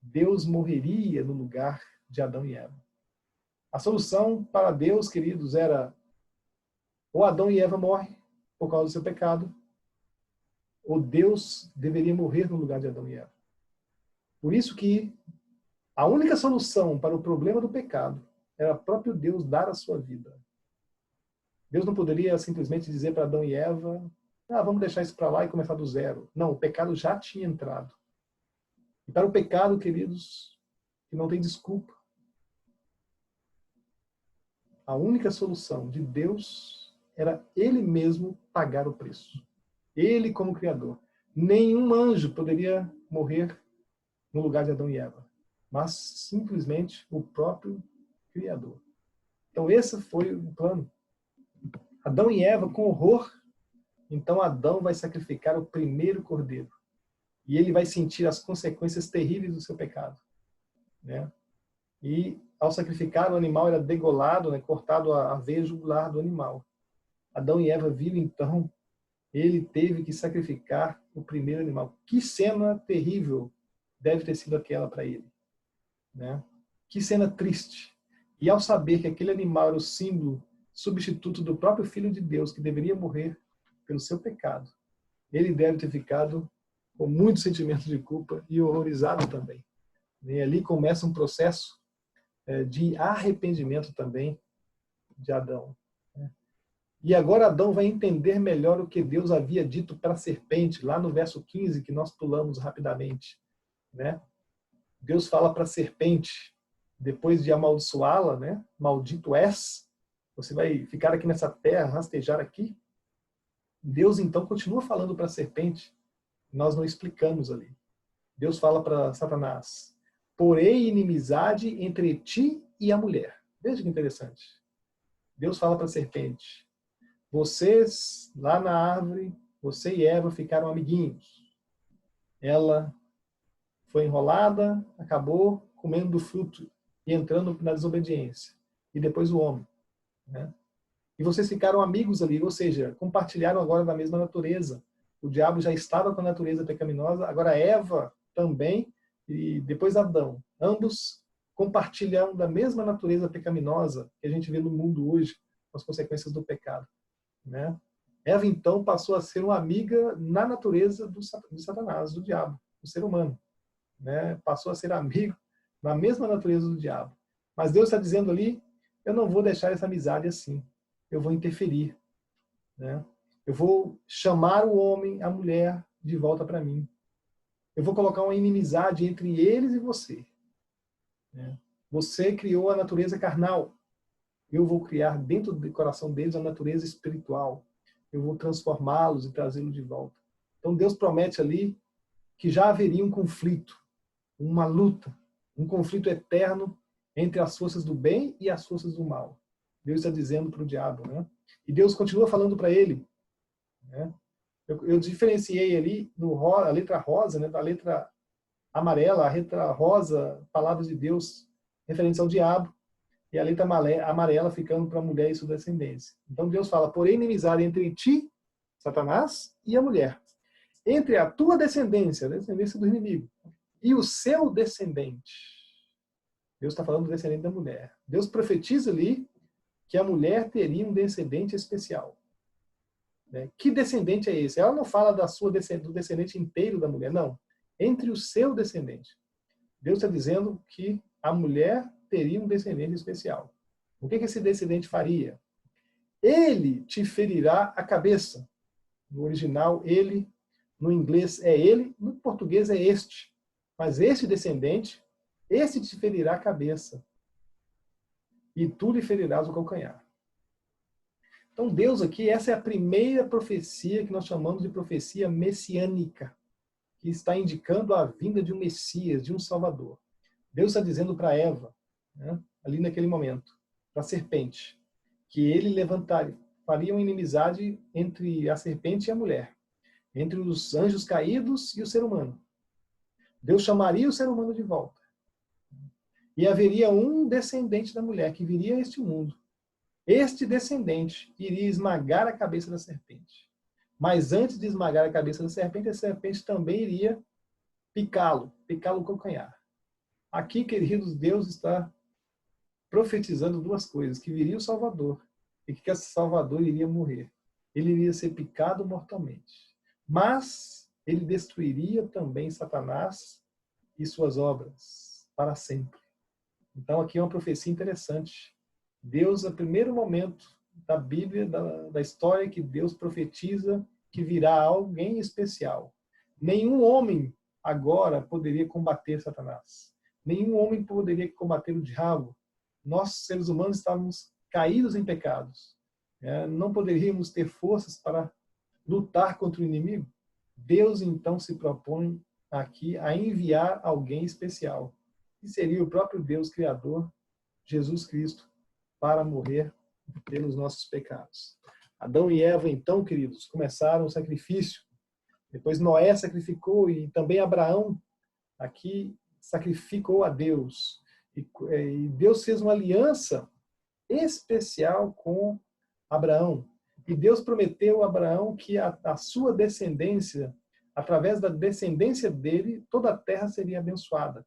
Deus morreria no lugar de Adão e Eva. A solução para Deus, queridos, era ou Adão e Eva morrem por causa do seu pecado, ou Deus deveria morrer no lugar de Adão e Eva. Por isso que a única solução para o problema do pecado era próprio Deus dar a sua vida. Deus não poderia simplesmente dizer para Adão e Eva, vamos deixar isso para lá e começar do zero. Não, o pecado já tinha entrado. E para o pecado, queridos, que não tem desculpa, a única solução de Deus era Ele mesmo pagar o preço. Ele como Criador. Nenhum anjo poderia morrer no lugar de Adão e Eva, mas simplesmente o próprio Criador. Então esse foi o plano. Adão e Eva, com horror, então Adão vai sacrificar o primeiro cordeiro. E ele vai sentir as consequências terríveis do seu pecado, né? E ao sacrificar o animal era degolado, né, cortado a veia jugular do animal. Adão e Eva viram então, ele teve que sacrificar o primeiro animal. Que cena terrível deve ter sido aquela para ele, né? Que cena triste. E ao saber que aquele animal era o símbolo substituto do próprio Filho de Deus, que deveria morrer pelo seu pecado, ele deve ter ficado com muito sentimento de culpa e horrorizado também. E ali começa um processo de arrependimento também de Adão. E agora Adão vai entender melhor o que Deus havia dito para a serpente, lá no verso 15, que nós pulamos rapidamente, né? Deus fala para a serpente, depois de amaldiçoá-la, né? Maldito és, você vai ficar aqui nessa terra, rastejar aqui. Deus então continua falando para a serpente, nós não explicamos ali. Deus fala para Satanás, porém inimizade entre ti e a mulher. Veja que interessante. Deus fala para a serpente, vocês lá na árvore, você e Eva ficaram amiguinhos. Ela foi enrolada, acabou comendo do fruto e entrando na desobediência. E depois o homem, né? E vocês ficaram amigos ali, ou seja, compartilharam agora da mesma natureza. O diabo já estava com a natureza pecaminosa, agora Eva também, e depois Adão. Ambos compartilham da mesma natureza pecaminosa que a gente vê no mundo hoje, com as consequências do pecado, né? Eva, então, passou a ser uma amiga na natureza de Satanás, do diabo, do ser humano, né? Passou a ser amigo na mesma natureza do diabo. Mas Deus está dizendo ali, eu não vou deixar essa amizade assim. Eu vou interferir, né? Eu vou chamar o homem, a mulher, de volta para mim. Eu vou colocar uma inimizade entre eles e você, né? Você criou a natureza carnal. Eu vou criar dentro do coração deles a natureza espiritual. Eu vou transformá-los e trazê-los de volta. Então Deus promete ali que já haveria um conflito, uma luta, um conflito eterno entre as forças do bem e as forças do mal. Deus está dizendo para o diabo, né? E Deus continua falando para ele, né? Eu diferenciei ali a letra rosa, né, da letra amarela, a letra rosa, palavras de Deus referentes ao diabo, e a letra amarela ficando para a mulher e sua descendência. Então Deus fala, porém inimizade entre ti, Satanás, e a mulher, entre a tua descendência, a descendência do inimigo, e o seu descendente. Deus está falando do descendente da mulher. Deus profetiza ali que a mulher teria um descendente especial. Que descendente é esse? Ela não fala do descendente inteiro da mulher, não. Entre o seu descendente. Deus está dizendo que a mulher teria um descendente especial. O que esse descendente faria? Ele te ferirá a cabeça. No original, ele. No inglês é ele. No português é este. Mas este descendente, este te ferirá a cabeça. E tu lhe ferirás o calcanhar. Então Deus aqui, essa é a primeira profecia que nós chamamos de profecia messiânica, que está indicando a vinda de um Messias, de um Salvador. Deus está dizendo para Eva, né, ali naquele momento, para a serpente, que ele faria uma inimizade entre a serpente e a mulher, entre os anjos caídos e o ser humano. Deus chamaria o ser humano de volta. E haveria um descendente da mulher que viria a este mundo. Este descendente iria esmagar a cabeça da serpente. Mas antes de esmagar a cabeça da serpente, a serpente também iria picá-lo o calcanhar. Aqui, queridos, Deus está profetizando duas coisas, que viria o Salvador e que esse Salvador iria morrer. Ele iria ser picado mortalmente. Mas ele destruiria também Satanás e suas obras para sempre. Então aqui é uma profecia interessante. Deus, no primeiro momento da Bíblia, da história, que Deus profetiza que virá alguém especial. Nenhum homem agora poderia combater Satanás. Nenhum homem poderia combater o diabo. Nós, seres humanos, estávamos caídos em pecados. Não poderíamos ter forças para lutar contra o inimigo. Deus, então, se propõe aqui a enviar alguém especial, que seria o próprio Deus Criador, Jesus Cristo, para morrer pelos nossos pecados. Adão e Eva, então, queridos, começaram o sacrifício. Depois Noé sacrificou e também Abraão aqui sacrificou a Deus. E Deus fez uma aliança especial com Abraão. E Deus prometeu a Abraão que a sua descendência, através da descendência dele, toda a terra seria abençoada.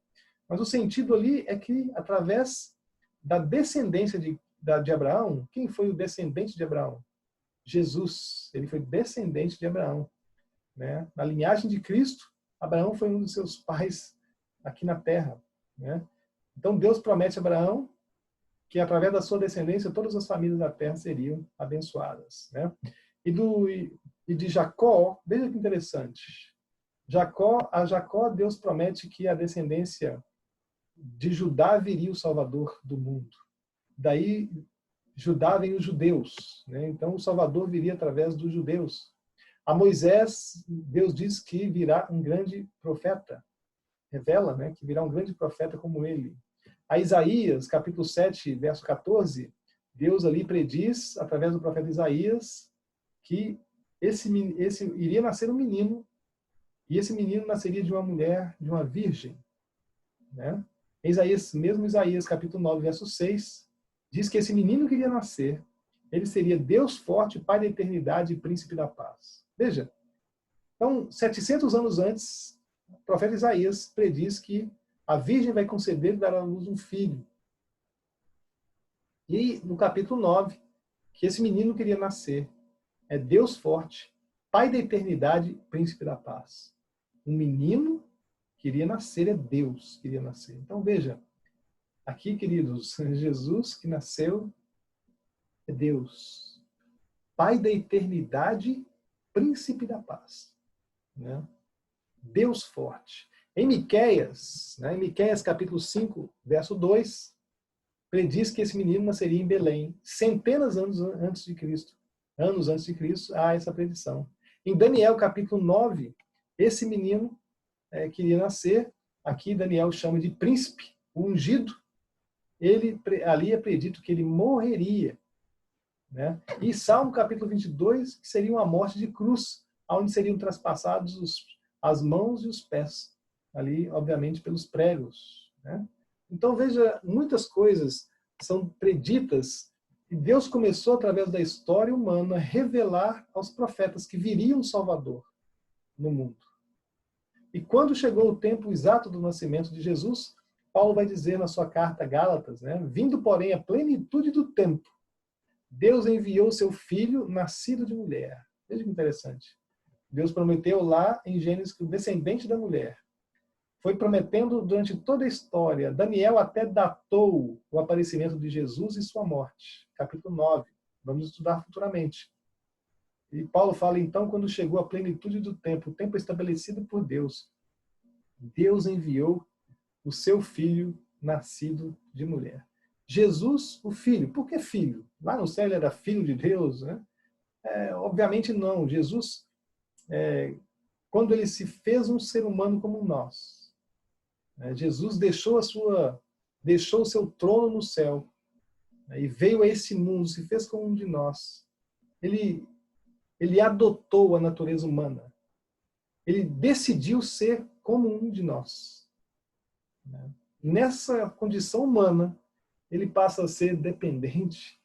Mas o sentido ali é que, através da descendência de Abraão, quem foi o descendente de Abraão? Jesus. Ele foi descendente de Abraão. Né? Na linhagem de Cristo, Abraão foi um dos seus pais aqui na terra. Né? Então Deus promete a Abraão que através da sua descendência todas as famílias da terra seriam abençoadas. Né? E de Jacó, veja que interessante. A Jacó Deus promete que a descendência de Judá viria o Salvador do mundo. Daí Judá vem os judeus. Né? Então o Salvador viria através dos judeus. A Moisés, Deus diz que virá um grande profeta. Revela, né, que virá um grande profeta como ele. A Isaías, capítulo 7, verso 14, Deus ali prediz, através do profeta Isaías, que esse iria nascer um menino, e esse menino nasceria de uma mulher, de uma virgem. Né? Isaías, mesmo Isaías, capítulo 9, verso 6, diz que esse menino que iria nascer, ele seria Deus forte, Pai da eternidade e príncipe da paz. Veja, então, 700 anos antes, o profeta Isaías prediz que a virgem vai conceder e dar à luz um filho. E no capítulo 9, que esse menino queria nascer, é Deus forte, Pai da eternidade, príncipe da paz. Um menino queria nascer, é Deus que queria nascer. Então veja, aqui, queridos, Jesus que nasceu é Deus. Pai da eternidade, príncipe da paz. Né? Deus forte. Em Miqueias, né, em Miqueias capítulo 5, verso 2, prediz que esse menino nasceria em Belém, centenas de anos antes de Cristo. Anos antes de Cristo, há essa predição. Em Daniel capítulo 9, esse menino queria nascer, aqui Daniel chama de príncipe, o ungido. Ali é predito que ele morreria. Né? E Salmo capítulo 22, que seria uma morte de cruz, onde seriam traspassados as mãos e os pés, ali, obviamente, pelos pregos. Né? Então, veja, muitas coisas são preditas e Deus começou, através da história humana, a revelar aos profetas que viria um Salvador no mundo. E quando chegou o tempo exato do nascimento de Jesus, Paulo vai dizer na sua carta a Gálatas, né? Vindo, porém, a plenitude do tempo, Deus enviou seu filho, nascido de mulher. Veja que interessante. Deus prometeu lá em Gênesis que o descendente da mulher foi prometendo durante toda a história. Daniel até datou o aparecimento de Jesus e sua morte. Capítulo 9. Vamos estudar futuramente. E Paulo fala, então, quando chegou a plenitude do tempo, o tempo estabelecido por Deus, Deus enviou o seu filho nascido de mulher. Jesus, o filho. Por que filho? Lá no céu ele era filho de Deus, né? Obviamente não. Jesus, quando ele se fez um ser humano como nós, Jesus deixou o seu trono no céu, e veio a esse mundo, se fez como um de nós. Ele adotou a natureza humana. Ele decidiu ser como um de nós. Nessa condição humana, ele passa a ser dependente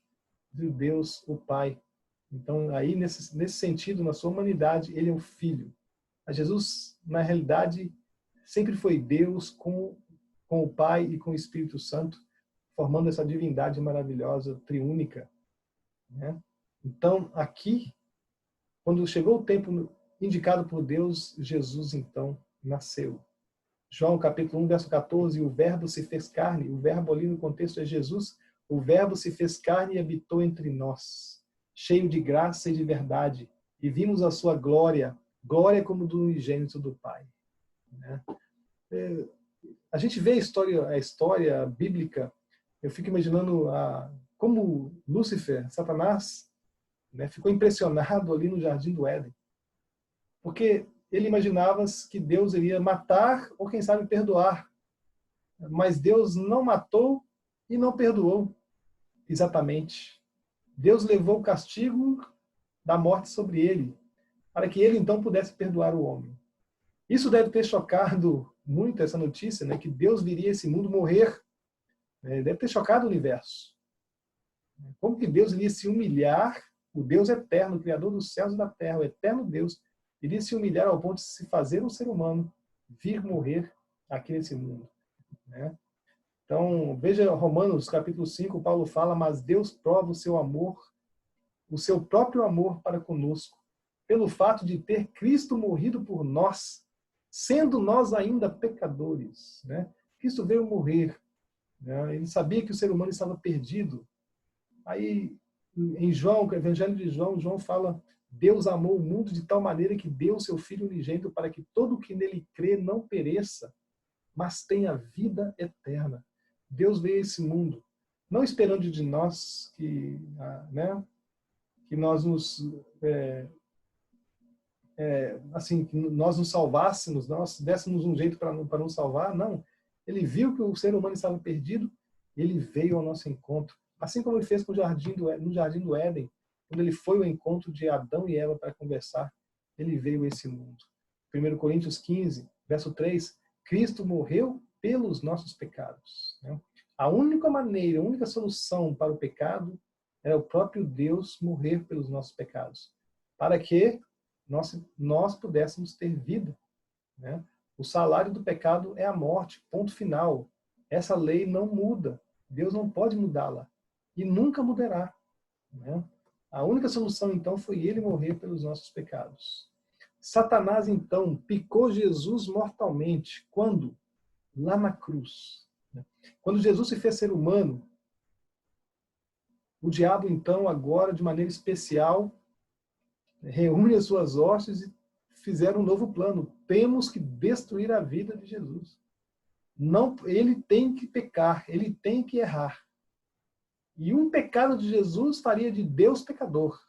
de Deus, o Pai. Então, aí, nesse sentido, na sua humanidade, ele é o Filho. A Jesus, na realidade, sempre foi Deus com o Pai e com o Espírito Santo, formando essa divindade maravilhosa, triúnica. Né? Então, aqui, quando chegou o tempo indicado por Deus, Jesus, então, nasceu. João capítulo 1, verso 14, o verbo se fez carne, o verbo ali no contexto é Jesus, o verbo se fez carne e habitou entre nós, cheio de graça e de verdade, e vimos a sua glória, glória como do unigênito do Pai. Né? A gente vê a história bíblica, eu fico imaginando como Lúcifer, Satanás, né, ficou impressionado ali no Jardim do Éden, porque ele imaginava que Deus iria matar ou, quem sabe, perdoar. Mas Deus não matou e não perdoou. Exatamente. Deus levou o castigo da morte sobre ele, para que ele então pudesse perdoar o homem. Isso deve ter chocado muito essa notícia, né, que Deus viria a esse mundo morrer. Deve ter chocado o universo. Como que Deus iria se humilhar, o Deus eterno, o Criador dos céus e da terra, o eterno Deus, iria se humilhar ao ponto de se fazer um ser humano, vir morrer aqui nesse mundo. Né? Então, veja Romanos capítulo 5, Paulo fala, mas Deus prova o seu amor, o seu próprio amor para conosco, pelo fato de ter Cristo morrido por nós, sendo nós ainda pecadores. Né? Cristo veio morrer. Né? Ele sabia que o ser humano estava perdido. Aí, em João, o Evangelho de João, João fala, Deus amou o mundo de tal maneira que deu o seu Filho unigênito para que todo o que nele crê não pereça, mas tenha vida eterna. Deus veio a esse mundo, não esperando de nós que, né, que nós nos assim, que nós nos salvássemos, nós dessemos um jeito para nos salvar, não. Ele viu que o ser humano estava perdido, ele veio ao nosso encontro. Assim como ele fez no Jardim do Éden, quando ele foi ao encontro de Adão e Eva para conversar, ele veio a esse mundo. 1 Coríntios 15, verso 3, Cristo morreu pelos nossos pecados. Né? A única maneira, a única solução para o pecado é o próprio Deus morrer pelos nossos pecados, para que nós pudéssemos ter vida. Né? O salário do pecado é a morte, ponto final. Essa lei não muda. Deus não pode mudá-la. E nunca mudará. Né? A única solução, então, foi ele morrer pelos nossos pecados. Satanás, então, picou Jesus mortalmente. Quando? Lá na cruz. Quando Jesus se fez ser humano, o diabo, então, agora, de maneira especial, reúne as suas hostes e fizeram um novo plano. Temos que destruir a vida de Jesus. Não, ele tem que pecar, ele tem que errar. E um pecado de Jesus faria de Deus pecador.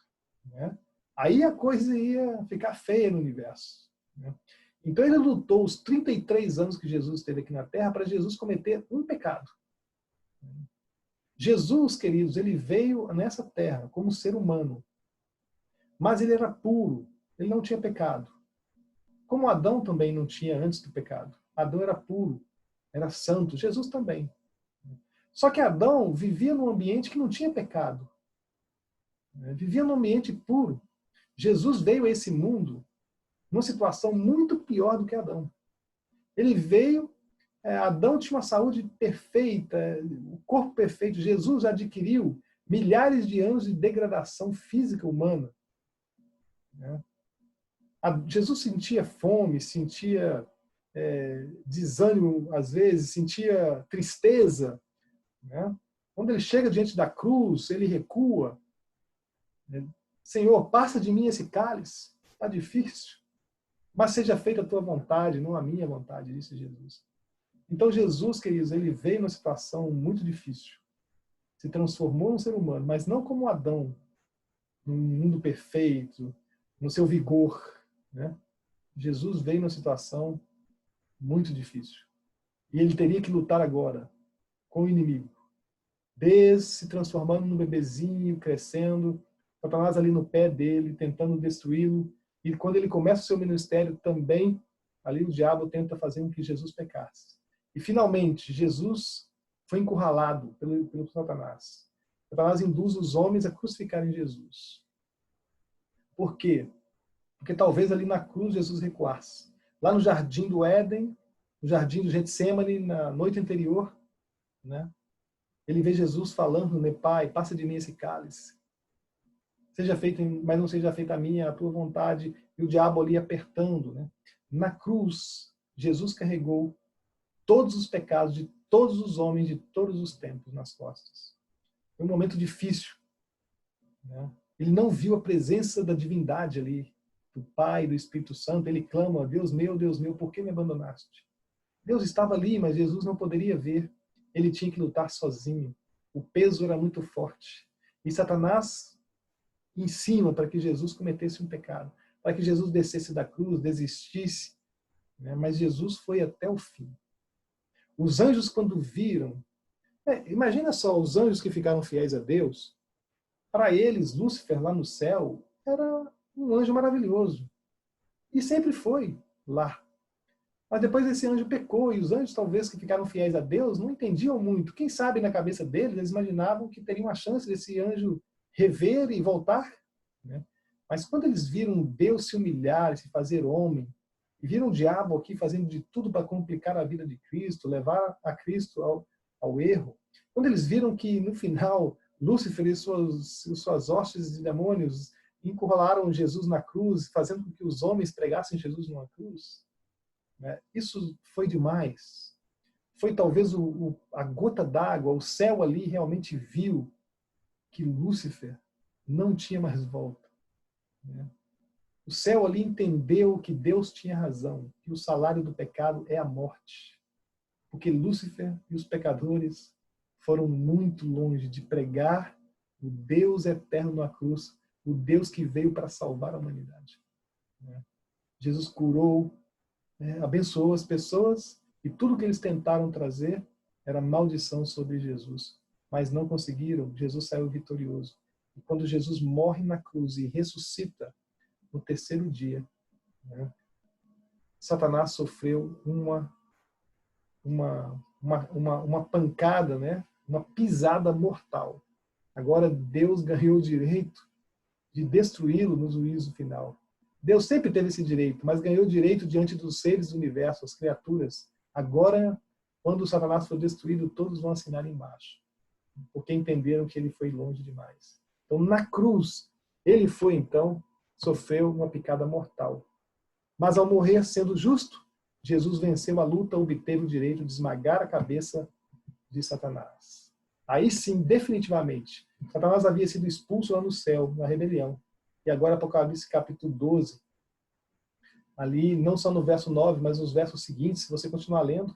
Né? Aí a coisa ia ficar feia no universo. Né? Então ele lutou os 33 anos que Jesus esteve aqui na Terra para Jesus cometer um pecado. Jesus, queridos, ele veio nessa Terra como ser humano. Mas ele era puro, ele não tinha pecado. Como Adão também não tinha antes do pecado. Adão era puro, era santo, Jesus também. Só que Adão vivia num ambiente que não tinha pecado. Vivia num ambiente puro. Jesus veio a esse mundo numa situação muito pior do que Adão. Ele veio, Adão tinha uma saúde perfeita, o corpo perfeito. Jesus adquiriu milhares de anos de degradação física humana. Jesus sentia fome, sentia desânimo às vezes, sentia tristeza. Né? Quando ele chega diante da cruz, ele recua. Senhor, passa de mim esse cálice. Está difícil. Mas seja feita a tua vontade, não a minha vontade, disse Jesus. Então Jesus, queridos, ele veio numa situação muito difícil. Se transformou num ser humano, mas não como Adão, num mundo perfeito, no seu vigor. Né? Jesus veio numa situação muito difícil. E ele teria que lutar agora com o inimigo. Desde se transformando num bebezinho, crescendo, Satanás ali no pé dele, tentando destruí-lo. E quando ele começa o seu ministério também, ali o diabo tenta fazer com que Jesus pecasse. E finalmente, Jesus foi encurralado pelo Satanás. Satanás induz os homens a crucificarem Jesus. Por quê? Porque talvez ali na cruz Jesus recuasse. Lá no jardim do Éden, no jardim do Getsemane, na noite anterior, né? Ele vê Jesus falando, né, Pai, passa de mim esse cálice. Seja feito, mas não seja feita a minha, a tua vontade. E o diabo ali apertando. Né? Na cruz, Jesus carregou todos os pecados de todos os homens de todos os tempos nas costas. Foi um momento difícil. Né? Ele não viu a presença da divindade ali, do Pai, do Espírito Santo. Ele clama, Deus meu, por que me abandonaste? Deus estava ali, mas Jesus não poderia ver. Ele tinha que lutar sozinho. O peso era muito forte. E Satanás em cima para que Jesus cometesse um pecado, para que Jesus descesse da cruz, desistisse. Né? Mas Jesus foi até o fim. Os anjos, quando viram, imagina só, os anjos que ficaram fiéis a Deus, para eles, Lúcifer lá no céu era um anjo maravilhoso. E sempre foi lá. Mas depois esse anjo pecou, e os anjos, talvez, que ficaram fiéis a Deus, não entendiam muito. Quem sabe, na cabeça deles, eles imaginavam que teriam a chance desse anjo rever e voltar, né? Mas quando eles viram Deus se humilhar e se fazer homem, e viram o diabo aqui fazendo de tudo para complicar a vida de Cristo, levar a Cristo ao erro, quando eles viram que, no final, Lúcifer e suas hostes de demônios encurralaram Jesus na cruz, fazendo com que os homens pregassem Jesus numa cruz, né? Isso foi demais. Foi talvez a gota d'água. O céu ali realmente viu que Lúcifer não tinha mais volta, né? O céu ali entendeu que Deus tinha razão, que o salário do pecado é a morte. Porque Lúcifer e os pecadores foram muito longe de pregar o Deus eterno na cruz, o Deus que veio para salvar a humanidade, né? Jesus curou, abençoou as pessoas, e tudo que eles tentaram trazer era maldição sobre Jesus. Mas não conseguiram, Jesus saiu vitorioso. E quando Jesus morre na cruz e ressuscita no terceiro dia, né, Satanás sofreu uma pancada, né, uma pisada mortal. Agora Deus ganhou o direito de destruí-lo no juízo final. Deus sempre teve esse direito, mas ganhou o direito diante dos seres do universo, as criaturas. Agora, quando o Satanás for destruído, todos vão assinar embaixo, porque entenderam que ele foi longe demais. Então, na cruz, ele foi, então, sofreu uma picada mortal. Mas ao morrer sendo justo, Jesus venceu a luta, obteve o direito de esmagar a cabeça de Satanás. Aí sim, definitivamente, Satanás havia sido expulso lá no céu, na rebelião. E agora, Apocalipse capítulo 12, ali, não só no verso 9, mas nos versos seguintes, se você continuar lendo,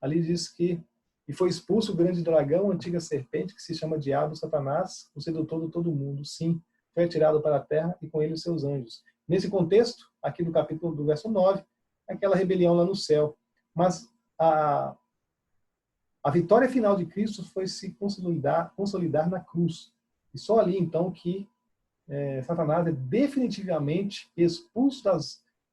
ali diz que e foi expulso o grande dragão, a antiga serpente, que se chama Diabo, Satanás, o sedutor de todo mundo. Sim, foi atirado para a terra e com ele os seus anjos. Nesse contexto, aqui no capítulo do verso 9, aquela rebelião lá no céu. Mas a vitória final de Cristo foi se consolidar na cruz. E só ali, então, que Satanás é definitivamente expulso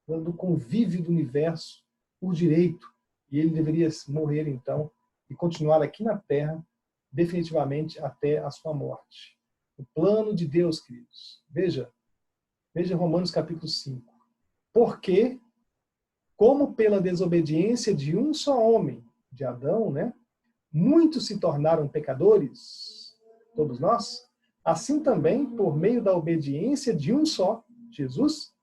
do convívio do universo por direito. E ele deveria morrer, então, e continuar aqui na Terra, definitivamente até a sua morte. O plano de Deus, queridos. Veja Romanos capítulo 5. Porque, como pela desobediência de um só homem, de Adão, né, muitos se tornaram pecadores, todos nós, assim também, por meio da obediência de um só, Jesus,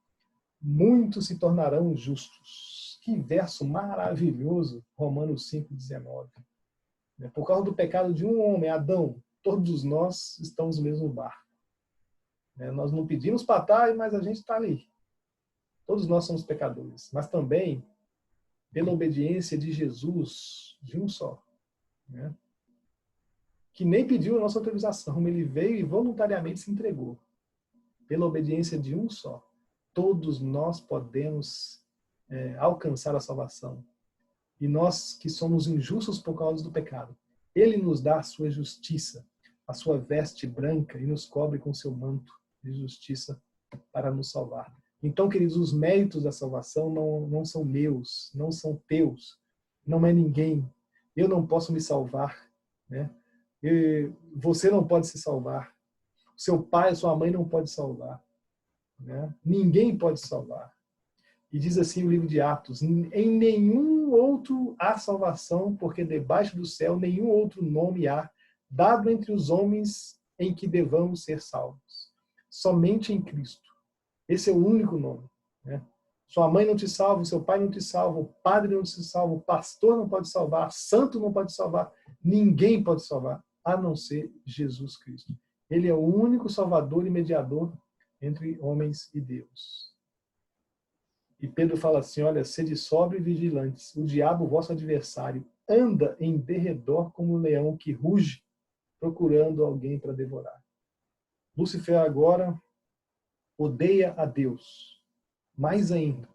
muitos se tornarão justos. Que verso maravilhoso, Romanos 5,19. Por causa do pecado de um homem, Adão, todos nós estamos no mesmo barco. Nós não pedimos para estar, mas a gente está ali. Todos nós somos pecadores. Mas também, pela obediência de Jesus, de um só, né, que nem pediu a nossa autorização, ele veio e voluntariamente se entregou. Pela obediência de um só, todos nós podemos alcançar a salvação. E nós que somos injustos por causa do pecado, ele nos dá a sua justiça, a sua veste branca e nos cobre com seu manto de justiça para nos salvar. Então, queridos, os méritos da salvação não são meus, não são teus, não é ninguém. Eu não posso me salvar, né? Você não pode se salvar. Seu pai, sua mãe não pode salvar, né? Ninguém pode salvar. E diz assim o livro de Atos: em nenhum outro há salvação, porque debaixo do céu nenhum outro nome há, dado entre os homens em que devamos ser salvos. Somente em Cristo. Esse é o único nome, né? Sua mãe não te salva, seu pai não te salva, o padre não te salva, o pastor não pode salvar, santo não pode salvar, ninguém pode salvar, a não ser Jesus Cristo. Ele é o único salvador e mediador entre homens e Deus. E Pedro fala assim, olha, sede sóbrio e vigilantes, o diabo, vosso adversário, anda em derredor como um leão que ruge, procurando alguém para devorar. Lúcifer agora odeia a Deus, mais ainda,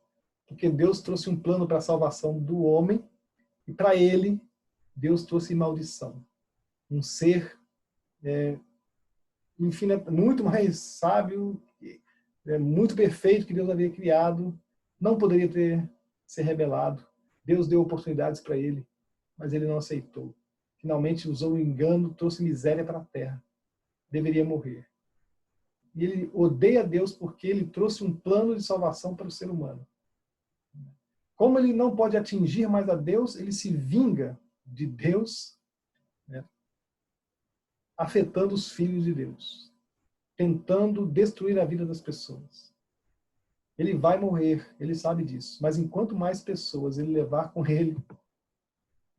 porque Deus trouxe um plano para a salvação do homem, e para ele, Deus trouxe maldição. Um ser muito mais sábio, muito perfeito que Deus havia criado, não poderia ser rebelado. Deus deu oportunidades para ele, mas ele não aceitou. Finalmente usou o engano, trouxe miséria para a terra. Deveria morrer. E ele odeia Deus porque ele trouxe um plano de salvação para o ser humano. Como ele não pode atingir mais a Deus, ele se vinga de Deus, né, afetando os filhos de Deus, tentando destruir a vida das pessoas. Ele vai morrer, ele sabe disso. Mas enquanto mais pessoas ele levar com ele,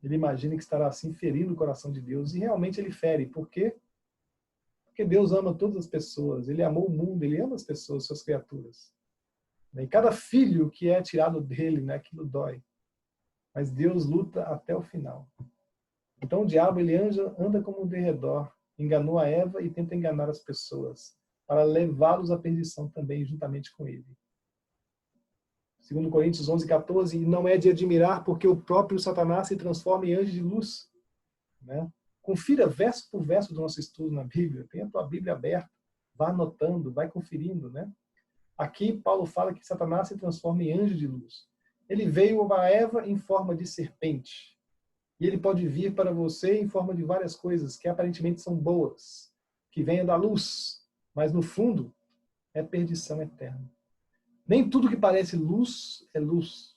ele imagina que estará assim ferindo o coração de Deus. E realmente ele fere. Por quê? Porque Deus ama todas as pessoas. Ele amou o mundo, ele ama as pessoas, suas criaturas. E cada filho que é tirado dele, né, aquilo dói. Mas Deus luta até o final. Então o diabo ele anda como um derredor, enganou a Eva e tenta enganar as pessoas, para levá-los à perdição também, juntamente com ele. Segundo Coríntios 11:14, e não é de admirar porque o próprio Satanás se transforma em anjo de luz. Né? Confira verso por verso do nosso estudo na Bíblia. Tenha a tua Bíblia aberta, vá anotando, vai conferindo. Né? Aqui Paulo fala que Satanás se transforma em anjo de luz. Ele veio a Eva em forma de serpente. E ele pode vir para você em forma de várias coisas que aparentemente são boas, que venham da luz, mas no fundo é perdição eterna. Nem tudo que parece luz é luz.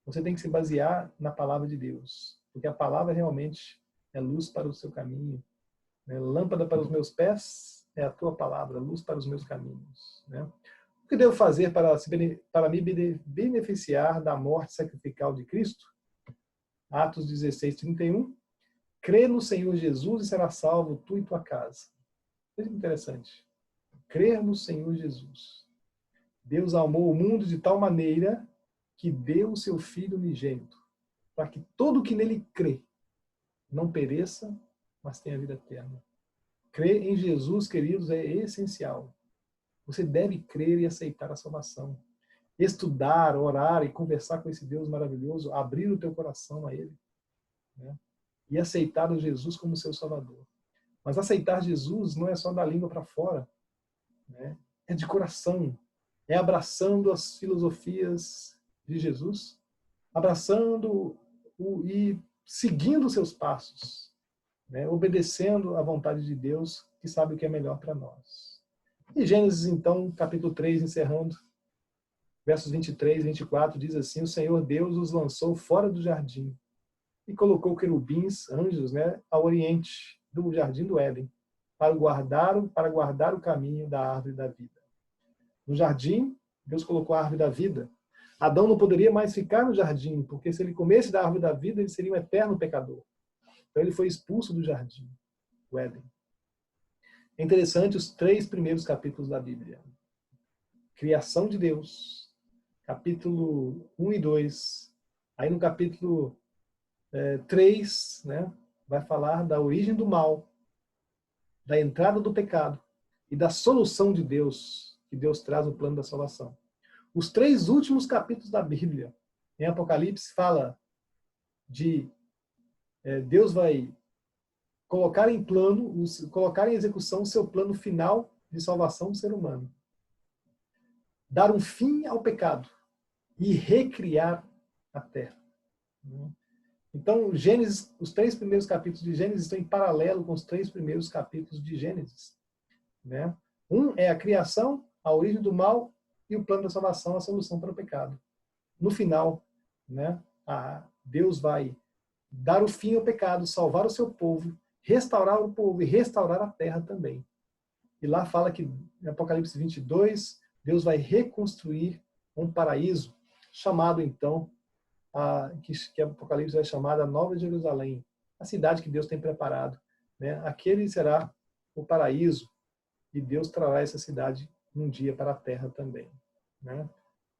Você tem que se basear na palavra de Deus, porque a palavra realmente é luz para o seu caminho. Né? Lâmpada para os meus pés é a tua palavra, luz para os meus caminhos. Né? O que devo fazer para me beneficiar da morte sacrificial de Cristo? Atos 16:31. Crê no Senhor Jesus e será salvo tu e tua casa. Veja que interessante. Crer no Senhor Jesus. Deus amou o mundo de tal maneira que deu o seu Filho unigênito, para que todo que nele crê não pereça, mas tenha vida eterna. Crer em Jesus, queridos, é essencial. Você deve crer e aceitar a salvação. Estudar, orar e conversar com esse Deus maravilhoso, abrir o teu coração a Ele, né? E aceitar o Jesus como seu Salvador. Mas aceitar Jesus não é só da língua para fora, né? É de coração. É abraçando as filosofias de Jesus, abraçando e seguindo os seus passos, né? Obedecendo à vontade de Deus, que sabe o que é melhor para nós. E Gênesis, então, capítulo 3, encerrando, versos 23 e 24, diz assim: o Senhor Deus os lançou fora do jardim e colocou querubins, anjos, né, ao oriente do jardim do Éden, para guardar o caminho da árvore da vida. No jardim, Deus colocou a árvore da vida. Adão não poderia mais ficar no jardim, porque se ele comesse da árvore da vida, ele seria um eterno pecador. Então ele foi expulso do jardim, do Éden. É interessante os 3 primeiros capítulos da Bíblia. Criação de Deus, capítulo 1 e 2. Aí no capítulo 3, né, vai falar da origem do mal, da entrada do pecado e da solução de Deus, que Deus traz no plano da salvação. Os 3 últimos capítulos da Bíblia, em Apocalipse, fala de Deus vai colocar em execução o seu plano final de salvação do ser humano. Dar um fim ao pecado e recriar a terra. Então, Gênesis, os 3 primeiros capítulos de Gênesis estão em paralelo com os 3 primeiros capítulos de Gênesis. Né? Um é a criação, a origem do mal, e o plano da salvação, a solução para o pecado. No final, né, Deus vai dar o fim ao pecado, salvar o seu povo, restaurar o povo e restaurar a terra também. E lá fala que, em Apocalipse 22, Deus vai reconstruir um paraíso, chamado então, que Apocalipse vai chamar a Nova Jerusalém, a cidade que Deus tem preparado. Né? Aquele será o paraíso, e Deus trará essa cidade um dia para a terra também. Né?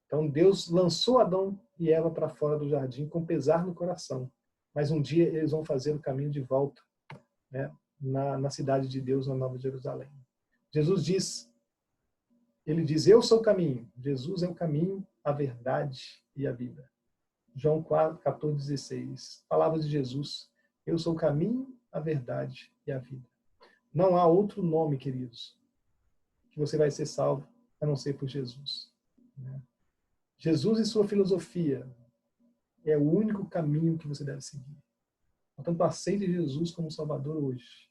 Então Deus lançou Adão e Eva para fora do jardim com pesar no coração, mas um dia eles vão fazer o caminho de volta, né? na cidade de Deus, na Nova Jerusalém. Jesus diz, ele diz, eu sou o caminho. Jesus é o caminho, a verdade e a vida. João 14:16. Palavras de Jesus. Eu sou o caminho, a verdade e a vida. Não há outro nome, queridos, que você vai ser salvo a não ser por Jesus. Jesus e sua filosofia é o único caminho que você deve seguir. Portanto, aceite Jesus como Salvador hoje.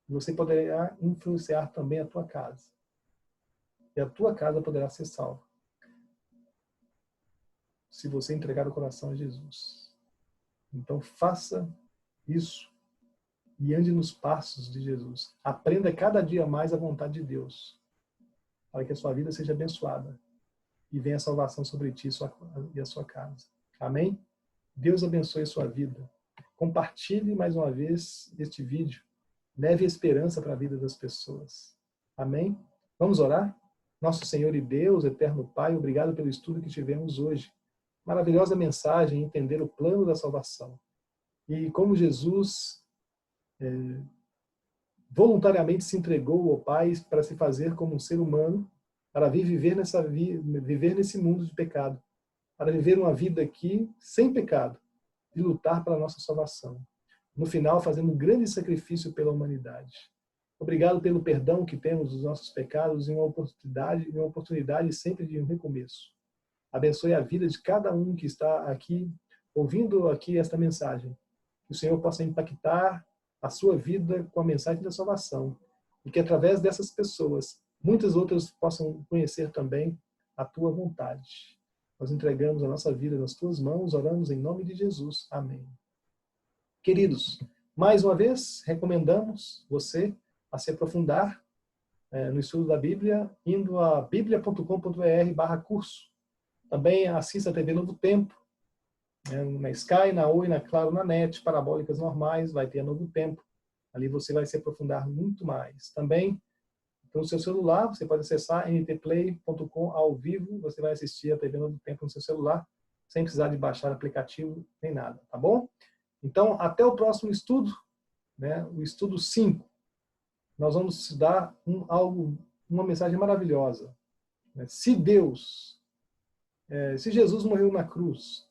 Você poderá influenciar também a tua casa. E a tua casa poderá ser salva, se você entregar o coração a Jesus. Então, faça isso e ande nos passos de Jesus. Aprenda cada dia mais a vontade de Deus, para que a sua vida seja abençoada e venha a salvação sobre ti e a sua casa. Amém? Deus abençoe a sua vida. Compartilhe mais uma vez este vídeo. Leve esperança para a vida das pessoas. Amém? Vamos orar? Nosso Senhor e Deus, eterno Pai, obrigado pelo estudo que tivemos hoje. Maravilhosa mensagem, entender o plano da salvação. E como Jesus voluntariamente se entregou ao Pai para se fazer como um ser humano, para vir viver nesse mundo de pecado, para viver uma vida aqui sem pecado e lutar pela nossa salvação. No final, fazendo um grande sacrifício pela humanidade. Obrigado pelo perdão que temos dos nossos pecados e uma oportunidade sempre de um recomeço. Abençoe a vida de cada um que está aqui, ouvindo aqui esta mensagem. Que o Senhor possa impactar a sua vida com a mensagem da salvação. E que através dessas pessoas, muitas outras possam conhecer também a tua vontade. Nós entregamos a nossa vida nas tuas mãos, oramos em nome de Jesus. Amém. Queridos, mais uma vez, recomendamos você a se aprofundar no estudo da Bíblia, indo a biblia.com.br/curso. Também assista a TV Novo Tempo, na Sky, na Oi, na Claro, na NET, parabólicas normais, vai ter a Novo Tempo. Ali você vai se aprofundar muito mais. Também, pelo seu celular, você pode acessar ntplay.com ao vivo, você vai assistir a TV Novo Tempo no seu celular, sem precisar de baixar aplicativo nem nada, tá bom? Então, até o próximo estudo, o estudo 5. Nós vamos te dar uma mensagem maravilhosa. Se Jesus morreu na cruz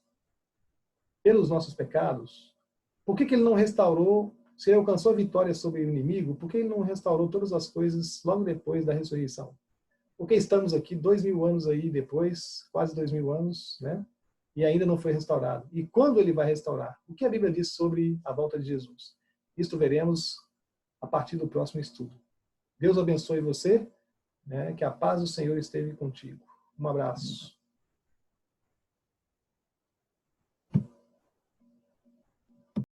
pelos nossos pecados, por que ele não restaurou, se ele alcançou a vitória sobre o inimigo, por que ele não restaurou todas as coisas logo depois da ressurreição? Porque estamos aqui 2000 anos aí depois, quase 2000 anos, e ainda não foi restaurado. E quando ele vai restaurar? O que a Bíblia diz sobre a volta de Jesus? Isto veremos a partir do próximo estudo. Deus abençoe você, que a paz do Senhor esteja contigo. Um abraço.